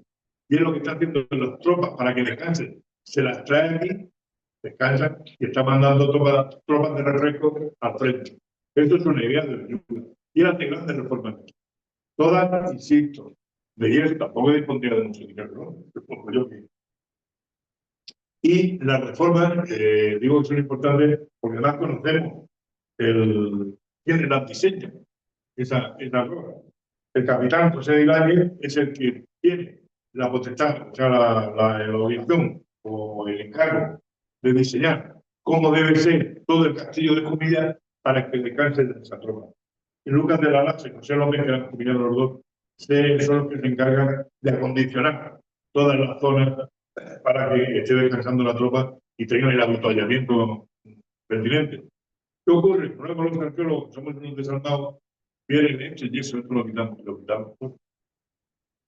Speaker 1: Y es lo que está haciendo las tropas para que descansen. Se las trae aquí, descansan y está mandando tropas de refresco al frente. Esto es una idea de Ayuda. Y hace grandes reformas. Todas, insisto, de ellas tampoco dispondría de mucho dinero, ¿no? Supongo yo que. Y las reformas, digo que son importantes porque además conocemos quién las diseña, esa ropa. El capitán José de Ilague es el que tiene la potestad, o sea, la obligación o el encargo de diseñar cómo debe ser todo el castillo de Jumilla para que descanse de esa tropa. Y Lucas de la Laza y José López, que eran Jumilla los dos, son los que se encargan de acondicionar todas las zonas para que esté descansando la tropa y tengan el avituallamiento pertinente. ¿Qué ocurre? Con los arqueólogos, somos unos desalmados, vienen hecho y eso lo quitamos.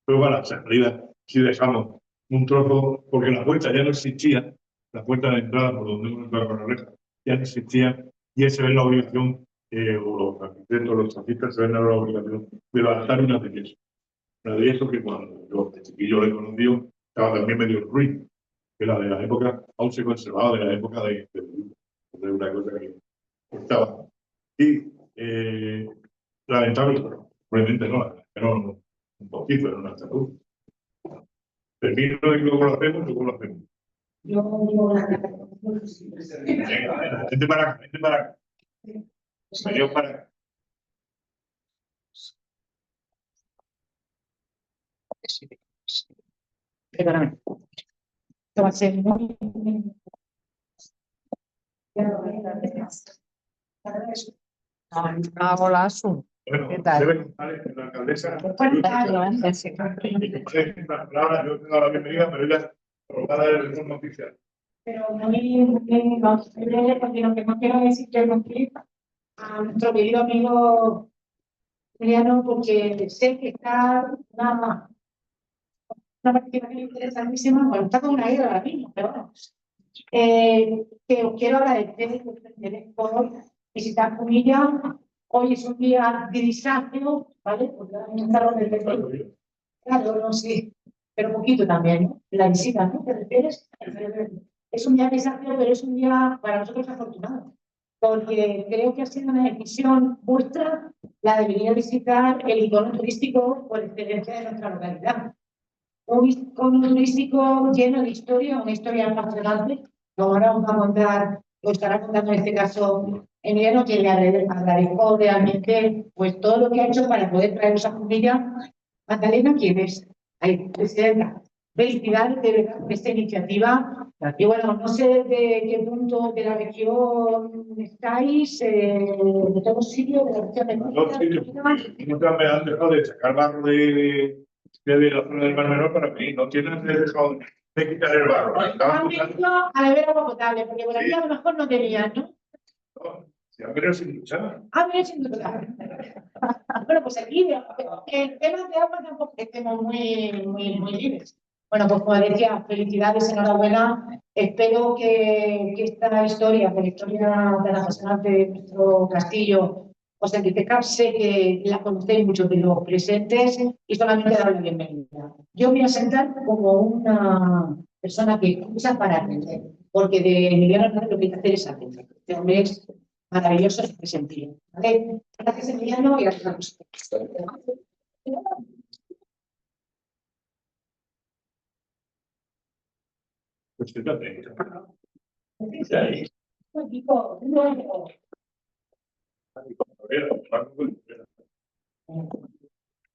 Speaker 1: Pero para la salida, si dejamos un trozo, porque la puerta ya no existía, la puerta de entrada por donde uno entra con la reja, ya no existía, y ese ve la obligación, o los arquitectos, los taxistas se ven la obligación de levantar una de yeso. Una de yeso que cuando yo, de chiquillo, le conocí, estaba también medio en ruina, que la de la época, aún se conservaba de la época de una cosa que estaba. Y lamentable, probablemente no, pero un poquito, era una estatua. Termino y luego lo hacemos.
Speaker 4: Yo digo la
Speaker 1: Venga, vente para acá. Venidos para acá.
Speaker 2: Perdóname.
Speaker 4: Esto va a ser muy.
Speaker 2: Hola, Asun.
Speaker 1: Bueno,
Speaker 2: ¿Qué tal?
Speaker 1: debe la alcaldesa.
Speaker 2: Sí.
Speaker 1: Ahora yo tengo la bienvenida, pero ella va a dar el informe oficial.
Speaker 4: Pero muy, vamos, porque lo que no quiero es interrumpir a nuestro querido amigo Emiliano, porque sé que está una participación interesantísima, bueno, está con una guerra ahora mismo, pero bueno, que os quiero agradecer por visitar Jumilla. Hoy es un día de distracción, ¿vale? Porque claro, no sé, pero poquito también, ¿no? La visita, ¿no? ¿Te refieres? Es un día de desafío, pero es un día para nosotros afortunado, porque creo que ha sido una decisión vuestra la de venir a visitar el icono turístico por excelencia de nuestra localidad. un icono turístico lleno de historia, una historia apasionante. Como ahora vamos a contar, o estará contando en este caso Emiliano, que le agradezco realmente pues, todo lo que ha hecho para poder traer esa familia. Magdalena, ¿quién es? Ahí, presidenta. Felicidades de verdad por esta iniciativa. Y bueno, no sé de qué punto de la región estáis, de todos sitios, de la región de
Speaker 1: No te han dejado de sacar barro de la zona del Mar Menor para mí. No tienes dejado de quitar el barro.
Speaker 4: Han venido a beber agua potable, porque por aquí a lo mejor no tenían, ¿no?
Speaker 1: Se han venido sin luchar.
Speaker 4: Ah, mira, sin duda. Bueno, pues aquí en temas de agua tampoco estemos muy libres. Bueno, pues como decía, felicidades, enhorabuena. Espero que esta historia, que la historia de la apasionante de nuestro castillo, os enriquezca. Sé que la conocéis muchos de los presentes y solamente darle la bienvenida. Yo me voy a sentar como una persona que escucha para aprender, porque de Emiliano Hernández lo que hay que hacer es aprender. Este hombre es maravilloso en ese sentido. ¿Vale? Gracias, Emiliano, y gracias a vosotros.
Speaker 1: Pues fíjate.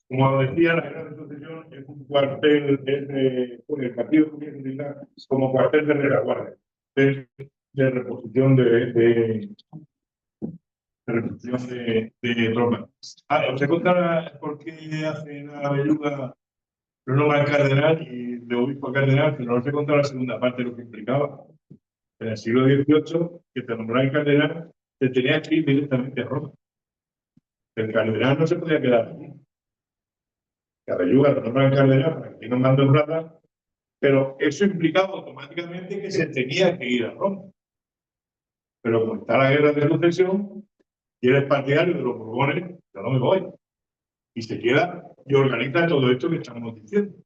Speaker 1: Como decía, la Guerra de Sucesión es un cuartel el partido comienza a utilizar como cuartel de retaguardia, de reposición de tropas. Os he contado por qué hace la belluga Roma al cardenal y de obispo al cardenal, pero no os he contado la segunda parte de lo que implicaba. En el siglo XVIII, que te nombraba el cardenal, te tenía que ir directamente a Roma. El cardenal no se podía quedar aquí. La belluga lo nombra el cardenal para que tenga un mando en plata, pero eso implicaba automáticamente que se tenía que ir a Roma. Pero como está la guerra de sucesión, y eres partidario de los Borbones, yo no me voy. Y se queda y organiza todo esto que estamos diciendo.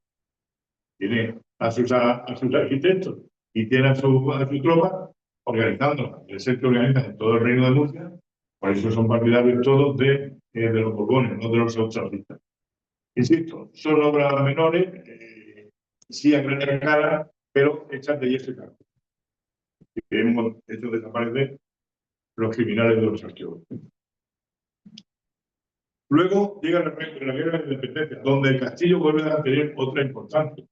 Speaker 1: Tiene a sus arquitectos y tiene a su tropa organizando. Es el que organiza en todo el reino de Murcia. Por eso son partidarios todos de los Borbones, no de los australistas. Insisto, son obras menores, sí a gran escala, pero hechas de yeso y carne. Que hemos hecho desaparecer los criminales de los arqueólogos. Luego llega la guerra de independencia, donde el castillo vuelve a tener otra importancia.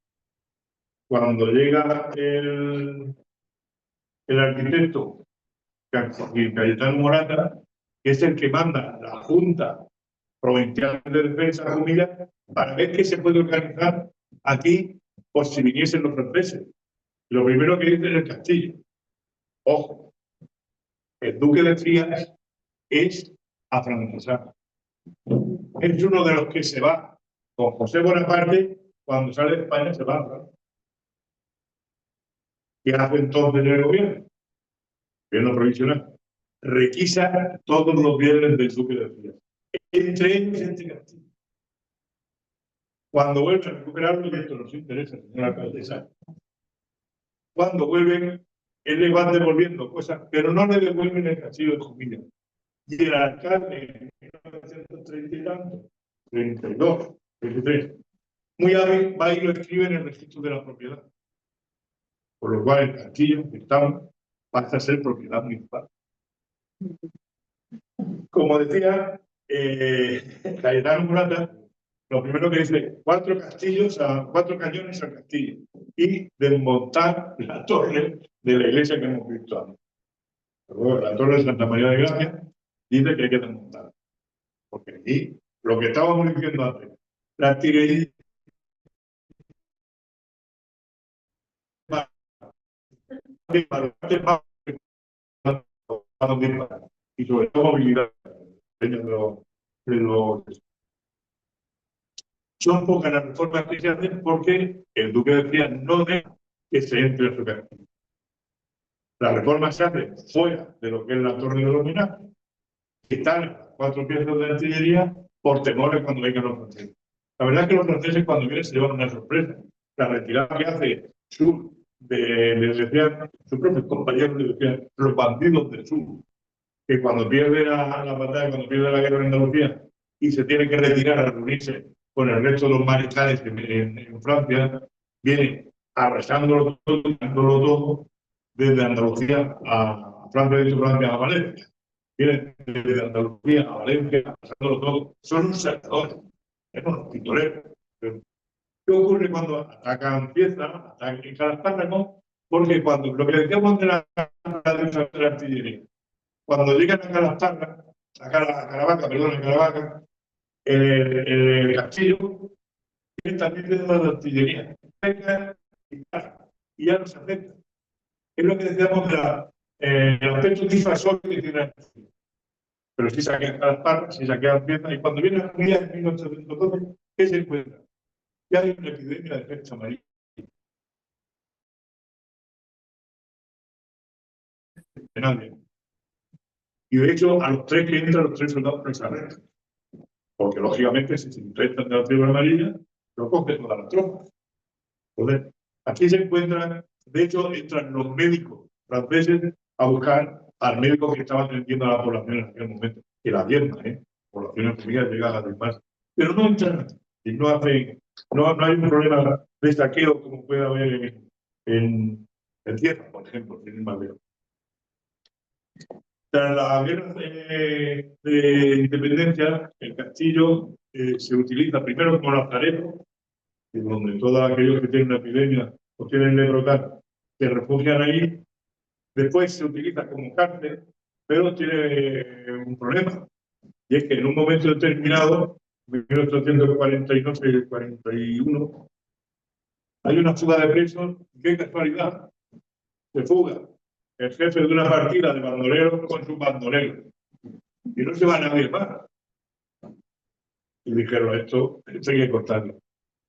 Speaker 1: Cuando llega el arquitecto Cayetano Morata, que es el que manda la Junta Provincial de Defensa Unida, para ver qué se puede organizar aquí por si viniesen los franceses. Lo primero que dice es el castillo. Ojo, el duque de Frías es afrancesado. Es uno de los que se va con José Bonaparte. Cuando sale de España se va a Francia. ¿Qué hace entonces el gobierno? Gobierno provisional. Requisa todos los bienes del duque de Frías. Entre ellos este castillo. Cuando vuelven a recuperarlo, y esto nos interesa, señora alcaldesa, cuando vuelven, él le va devolviendo cosas, pero no le devuelven el castillo de Jumilla. Y el alcalde en 1930 y tanto, 32, 33, muy hábil, va y lo escribe en el registro de la propiedad. Por lo cual el castillo que estaba pasa a ser propiedad municipal. Como decía Cayetano Morata, lo primero que dice, 4 cañones al castillo y desmontar la torre de la iglesia que hemos visto antes. La torre de Santa María de Gracia dice que hay que desmontar. Porque aquí, lo que estábamos diciendo antes, la artillería y sobre todo movilidad de los son pocas las reformas que se hacen porque el duque de Frías no deja que se entre a su castillo. La reforma se hace fuera de lo que es la torre de los Minas, que están 4 piezas de artillería por temores cuando vengan los franceses. La verdad es que los franceses cuando vienen se llevan una sorpresa. La retirada que hace Sur, les decían, sus propios compañeros les decían, los bandidos del sur, que cuando pierde la batalla, cuando pierde la guerra en Andalucía y se tiene que retirar a reunirse con el resto de los mariscales en Francia, vienen arrasándolo todo desde Andalucía a Francia, de Francia a Valencia. Vienen desde Andalucía a Valencia, arrasándolo todo. Son unos saltadores, son unos pistoleros. ¿Qué ocurre cuando atacan piezas, atacan en Calatárrago? Porque cuando lo que decíamos de la artillería, cuando llegan a Caravaca, el castillo tiene también de la artillería. Y ya no se afecta. Es lo que decíamos el aspecto disuasorio que tiene el castillo. Pero si saquean Calatárraga, si saquean piezas, y cuando viene la unidad en 1812, ¿qué se encuentra? Ya hay una epidemia de peste amarilla. De nadie. Y de hecho, a los tres que entran, los tres soldados no se arrestan. Porque lógicamente, si se infectan de la fiebre amarilla, lo cogen todas las tropas. Entonces, aquí se encuentran, de hecho, entran los médicos franceses a buscar al médico que estaba atendiendo a la población en aquel momento, que la diezma, población enfermera llega a las pero no entran y no hacen, no hay un problema de saqueo como puede haber en tierra, por ejemplo, en el Madero. Tras la guerra de independencia, el castillo se utiliza primero como lazareto, donde todos aquellos que tienen una epidemia o tienen lebrotal se refugian ahí. Después se utiliza como cárcel, pero tiene un problema, y es que en un momento determinado, en 1842 y 41, hay una fuga de presos. ¡Qué casualidad! Se fuga el jefe de una partida de bandoleros con sus bandoleros. Y no se va nadie más. Y dijeron, esto hay que cortarlo.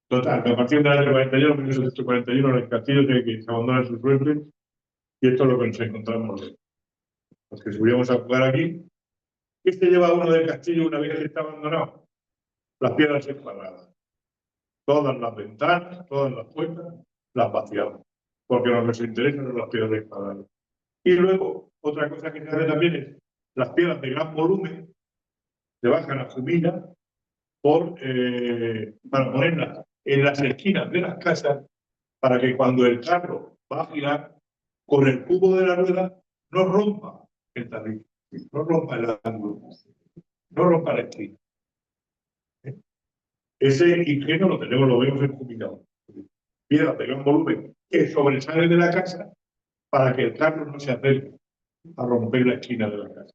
Speaker 1: Total, que a partir del año 41, 1841, el castillo tiene que abandonar su suerte. Y esto es lo que nos encontramos. Los que subíamos a jugar aquí. ¿Qué se lleva uno del castillo una vez que está abandonado? Las piedras encuadradas. Todas las ventanas, todas las puertas, las vaciamos. Porque lo que nos interesa son las piedras encuadradas. Y luego, otra cosa que se hace también es las piedras de gran volumen se bajan a Jumilla para ponerlas en las esquinas de las casas para que cuando el carro va a girar con el cubo de la rueda no rompa el tabique, no rompa el ángulo, no rompa la esquina. Ese ingenio lo tenemos, lo vemos en Jumilla. Piedras de gran volumen que sobresalen de la casa para que el carro no se acerque a romper la esquina de la casa.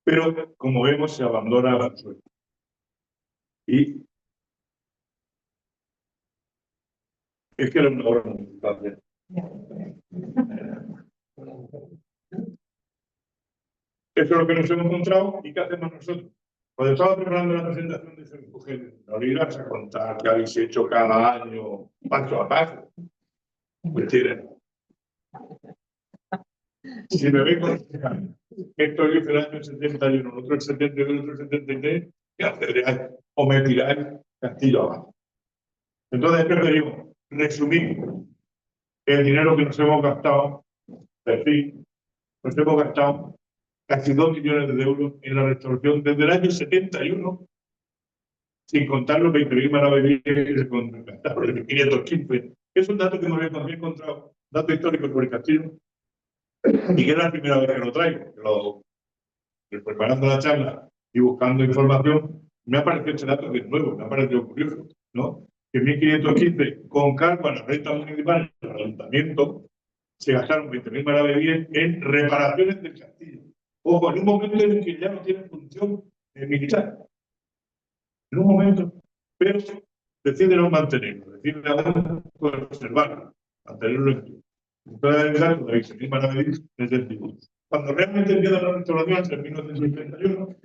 Speaker 1: Pero, como vemos, se abandona la suerte. Y es que era una obra municipal. Eso es lo que nos hemos encontrado. ¿Y qué hacemos nosotros? Cuando estaba preparando la presentación de ese mujer, no irás a contar qué habéis hecho cada año, paso a paso. Pues tienen. Si me vengo a explicar que esto yo hice el año 71, el otro el 72, el otro el 73, ¿qué haceréis? O me tiráis castillo abajo. Entonces preferimos resumir el dinero que nos hemos gastado, en fin, nos hemos gastado casi 2 millones de euros en la restauración desde el año 71, sin contar los 20.000 maravillas que se gastaron en 515. Es un dato que me había también encontrado, dato histórico sobre el castillo, y que es la primera vez que lo traigo. Preparando la charla y buscando información, me ha parecido este dato que es nuevo, me ha parecido curioso, ¿no? Que en 1515, con cargo a la renta municipal del ayuntamiento, se gastaron 20.000 maravillas en reparaciones del castillo. Ojo, en un momento en el que ya no tiene función militar. En un momento, pero deciden no mantenerlo, deciden ahora conservarlo, mantenerlo en pie. Entonces, el dato de 20.000 maravillas es el tipo. Cuando realmente empieza la restauración, en 1971,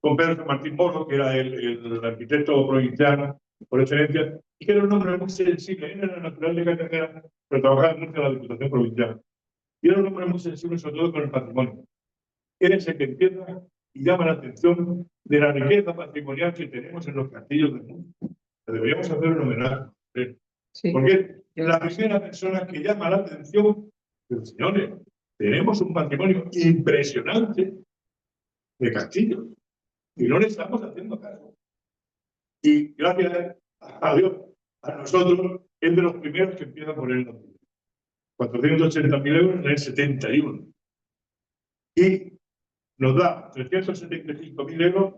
Speaker 1: con Pedro San Martín Moro, que era el arquitecto provincial por excelencia, y que era un hombre muy sensible, él era natural de Cartagena, pero trabajaba mucho en la Diputación Provincial. Y era un hombre muy sensible, sobre todo con el patrimonio. Él es el que empieza y llama la atención de la riqueza patrimonial que tenemos en los castillos del mundo. Deberíamos hacer un homenaje. Sí. Porque la primera persona que llama la atención, pero señores, tenemos un patrimonio impresionante de castillos y no le estamos haciendo caso. Y gracias a Dios, a nosotros, es de los primeros que empieza a poner los 480.000 euros en el 71. Y nos da 375.000 euros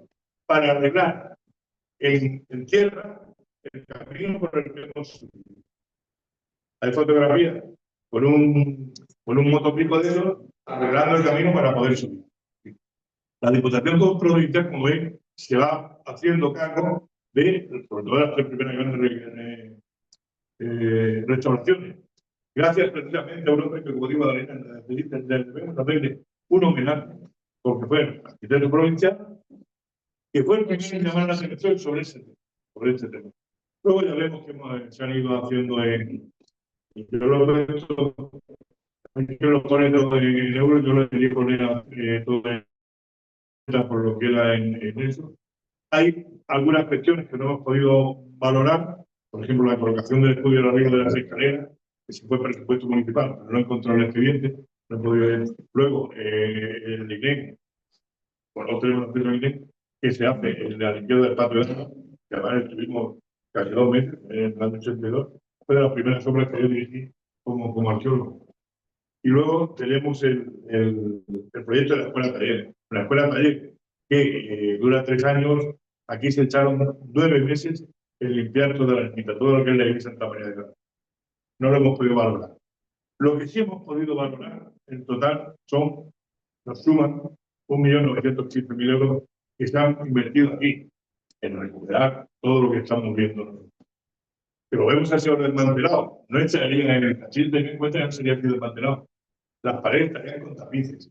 Speaker 1: para arreglar en tierra el camino por el que hemos subido. Hay fotografías con un motopico de esos arreglando el camino para poder subir. La Diputación Provincial, como ven, se va haciendo cargo de, sobre todo, las tres primeras grandes restauraciones. Gracias precisamente a Europa, que como digo, debemos hacerle un homenaje, porque fue el arquitecto provincial que fue el primero en llamar la atención sobre este tema. Luego ya vemos que se han ido haciendo yo lo he visto, que lo pone todo en euros, yo lo quería poner todo por lo que era en eso. Hay algunas cuestiones que no hemos podido valorar, por ejemplo, la colocación del estudio de arriba de las escaleras, que se fue presupuesto municipal, pero no he encontrado el expediente, no he podido ver. Luego, el INEC, bueno, no tenemos acceso al INEC, que se hace en la limpieza del patio de armas, que además estuvimos casi 2 meses en el año 82, fue de las primeras obras que yo dirigí como arqueólogo. Y luego tenemos el proyecto de la escuela taller. La escuela taller, que dura 3 años, aquí se echaron 9 meses en limpiar toda la ermita, todo lo que es la iglesia Santa María de Gracia. No lo hemos podido valorar. Lo que sí hemos podido valorar, en total, nos suman 1.915.000 euros que se han invertido aquí, en recuperar todo lo que estamos viendo. Pero vemos a ese orden desmantelado. No echarían en el cachín de 1000 cuentas, ya sería aquí desmantelado. Las paredes estarían con tapices.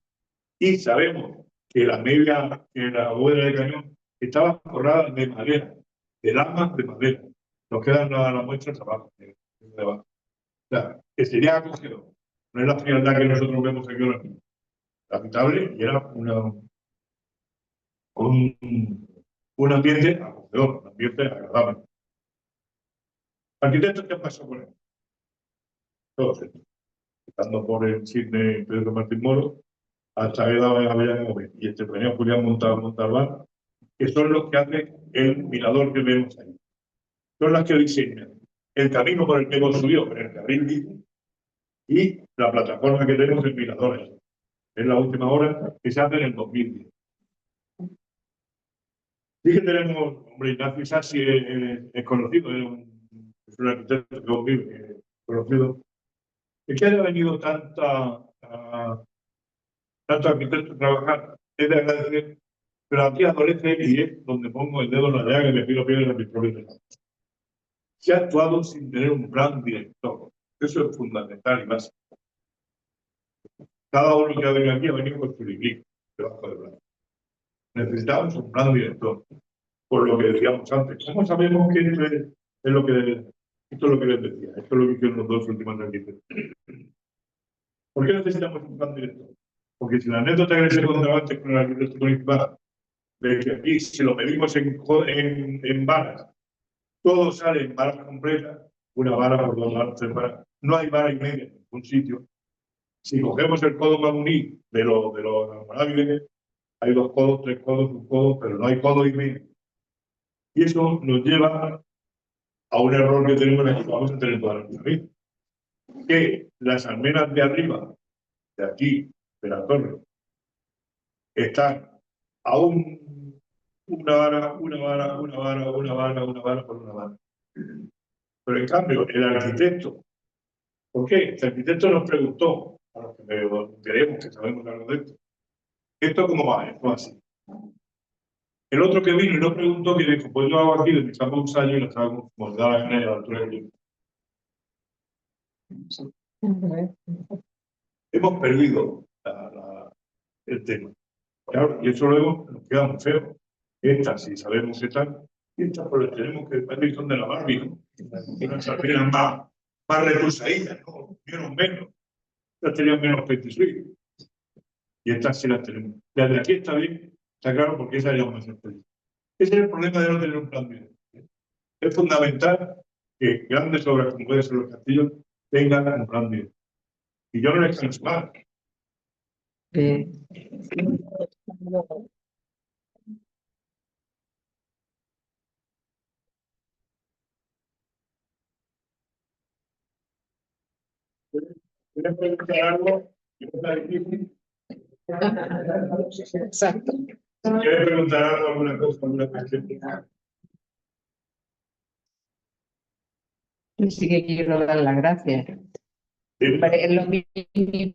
Speaker 1: Y sabemos que la bóveda de cañón estaba forrada de madera, de lamas de madera. Nos quedan las muestras abajo. O sea, que sería acogedor. No es la frialdad que nosotros vemos aquí ahora mismo. Lamentable, y era un ambiente acogedor, un ambiente agradable. Arquitectos, ¿qué pasó con él? Todos estos. Empezando por el cine Pedro Martín Moro, hasta Eda Avellano y este premio Julián Montalbán, que son los que hacen el mirador que vemos ahí. Son las que diseñan el camino por el que hemos subido, en el carril y la plataforma que tenemos en miradores. Es la última obra que se hace en el 2010. Sí que tenemos, hombre, Ignacio Isasi es conocido, es un arquitecto conocido. ¿De qué haya venido tanto arquitecto a trabajar? Es de agradecer, pero aquí adolece y es donde pongo el dedo en la llaga y me pido piedras a mis propios dedos. Se ha actuado sin tener un plan director. Eso es fundamental y básico. Cada uno que ha venido aquí ha venido con su libro debajo del brazo. Necesitamos un plan director, por lo que decíamos antes. ¿Cómo sabemos que esto es lo que les decía? Esto es lo que hicieron los dos últimos arquitectos. ¿Por qué necesitamos un plan director? Porque si la anécdota que se contaba antes con el arquitecto municipal, de que aquí, si lo medimos en varas, todo sale en varas completas, una vara por 2 varas, 3 varas, no hay vara y media en ningún sitio. Si cogemos el codo mamuní de los almorávides, hay 2 codos, 3 codos, 1 codo, pero no hay codo y medio. Y eso nos lleva a un error que tenemos en el que vamos a tener toda la vida. Que las almenas de arriba, de aquí, de la torre, están a una vara por una vara. Pero en cambio, el arquitecto, ¿por qué? El arquitecto nos preguntó, a los que queremos, que sabemos algo de esto cómo va, esto así. El otro que vino y nos preguntó, que dijo, pues yo hago aquí, le echamos un sallo y lo tragamos como da la gana de la altura del tiempo. Hemos perdido el tema. Claro, y eso luego nos queda muy feo. Estas, si sabemos que están, y estas pues tenemos que partir son de la Barbie, ¿no? Unas alpinas más retusaídas, ¿no? Menos. Estas tenían menos pesticidas. Y estas sí las tenemos. Desde aquí está bien, está claro, porque esa ya más feliz. Ese es el problema de no tener un plan bien. Es fundamental que grandes obras como pueden ser los castillos tengan un plan bien. Y yo no les canso más. ¿Quieres preguntar algo? ¿Qué está difícil?
Speaker 2: Exacto.
Speaker 1: ¿Quieres preguntar algo, alguna cosa, alguna cuestión?
Speaker 2: Yo sí que quiero dar las gracias. Es lo mismo.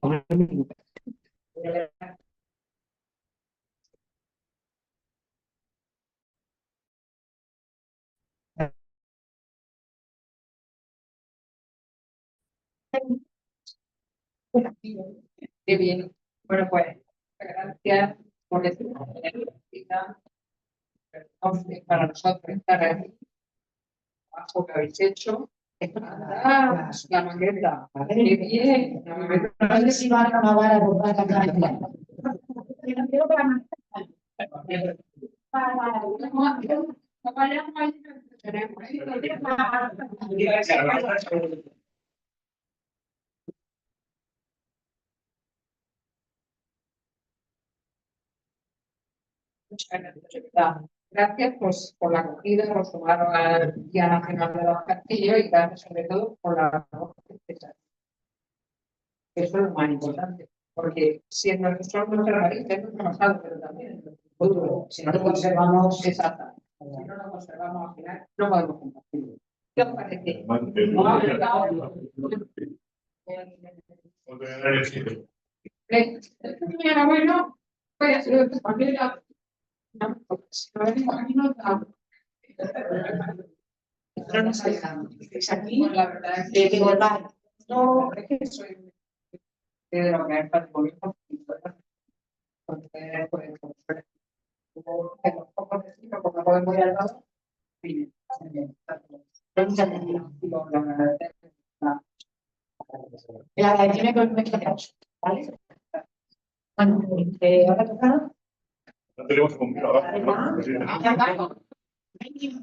Speaker 5: Qué bien. Bueno, pues, gracias por esta oportunidad. Para nosotros estar aquí, el trabajo que habéis hecho. La maqueta. Qué bien. La maqueta.
Speaker 4: No sé si van a acabar a comprar la cámara.
Speaker 5: Gracias pues, por la acogida, por sumar al Día Nacional de los Castillos y gracias sobre todo por la labor que estáis. Eso es lo más importante, porque si en nuestro son los terroristas, es nuestro pasado, pero también en nuestro futuro. Si no lo conservamos, exacto. Si no lo conservamos al final, no podemos compartirlo. ¿Qué os parece? Mi abuelo puede hacer de familia. No, porque si no venimos aquí no estamos. No nos ayudamos. Es aquí, la verdad es que digo, no, es que soy de lo que es patrimonio. Entonces, pues, en los pocos vecinos, como podemos ir al lado, sí,
Speaker 4: El agradecimiento que me quedamos, ¿vale? Bueno, ahora toca.
Speaker 1: No tenemos que cumplir abajo, ¿no? Sí.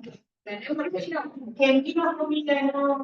Speaker 4: Que el vino comida no.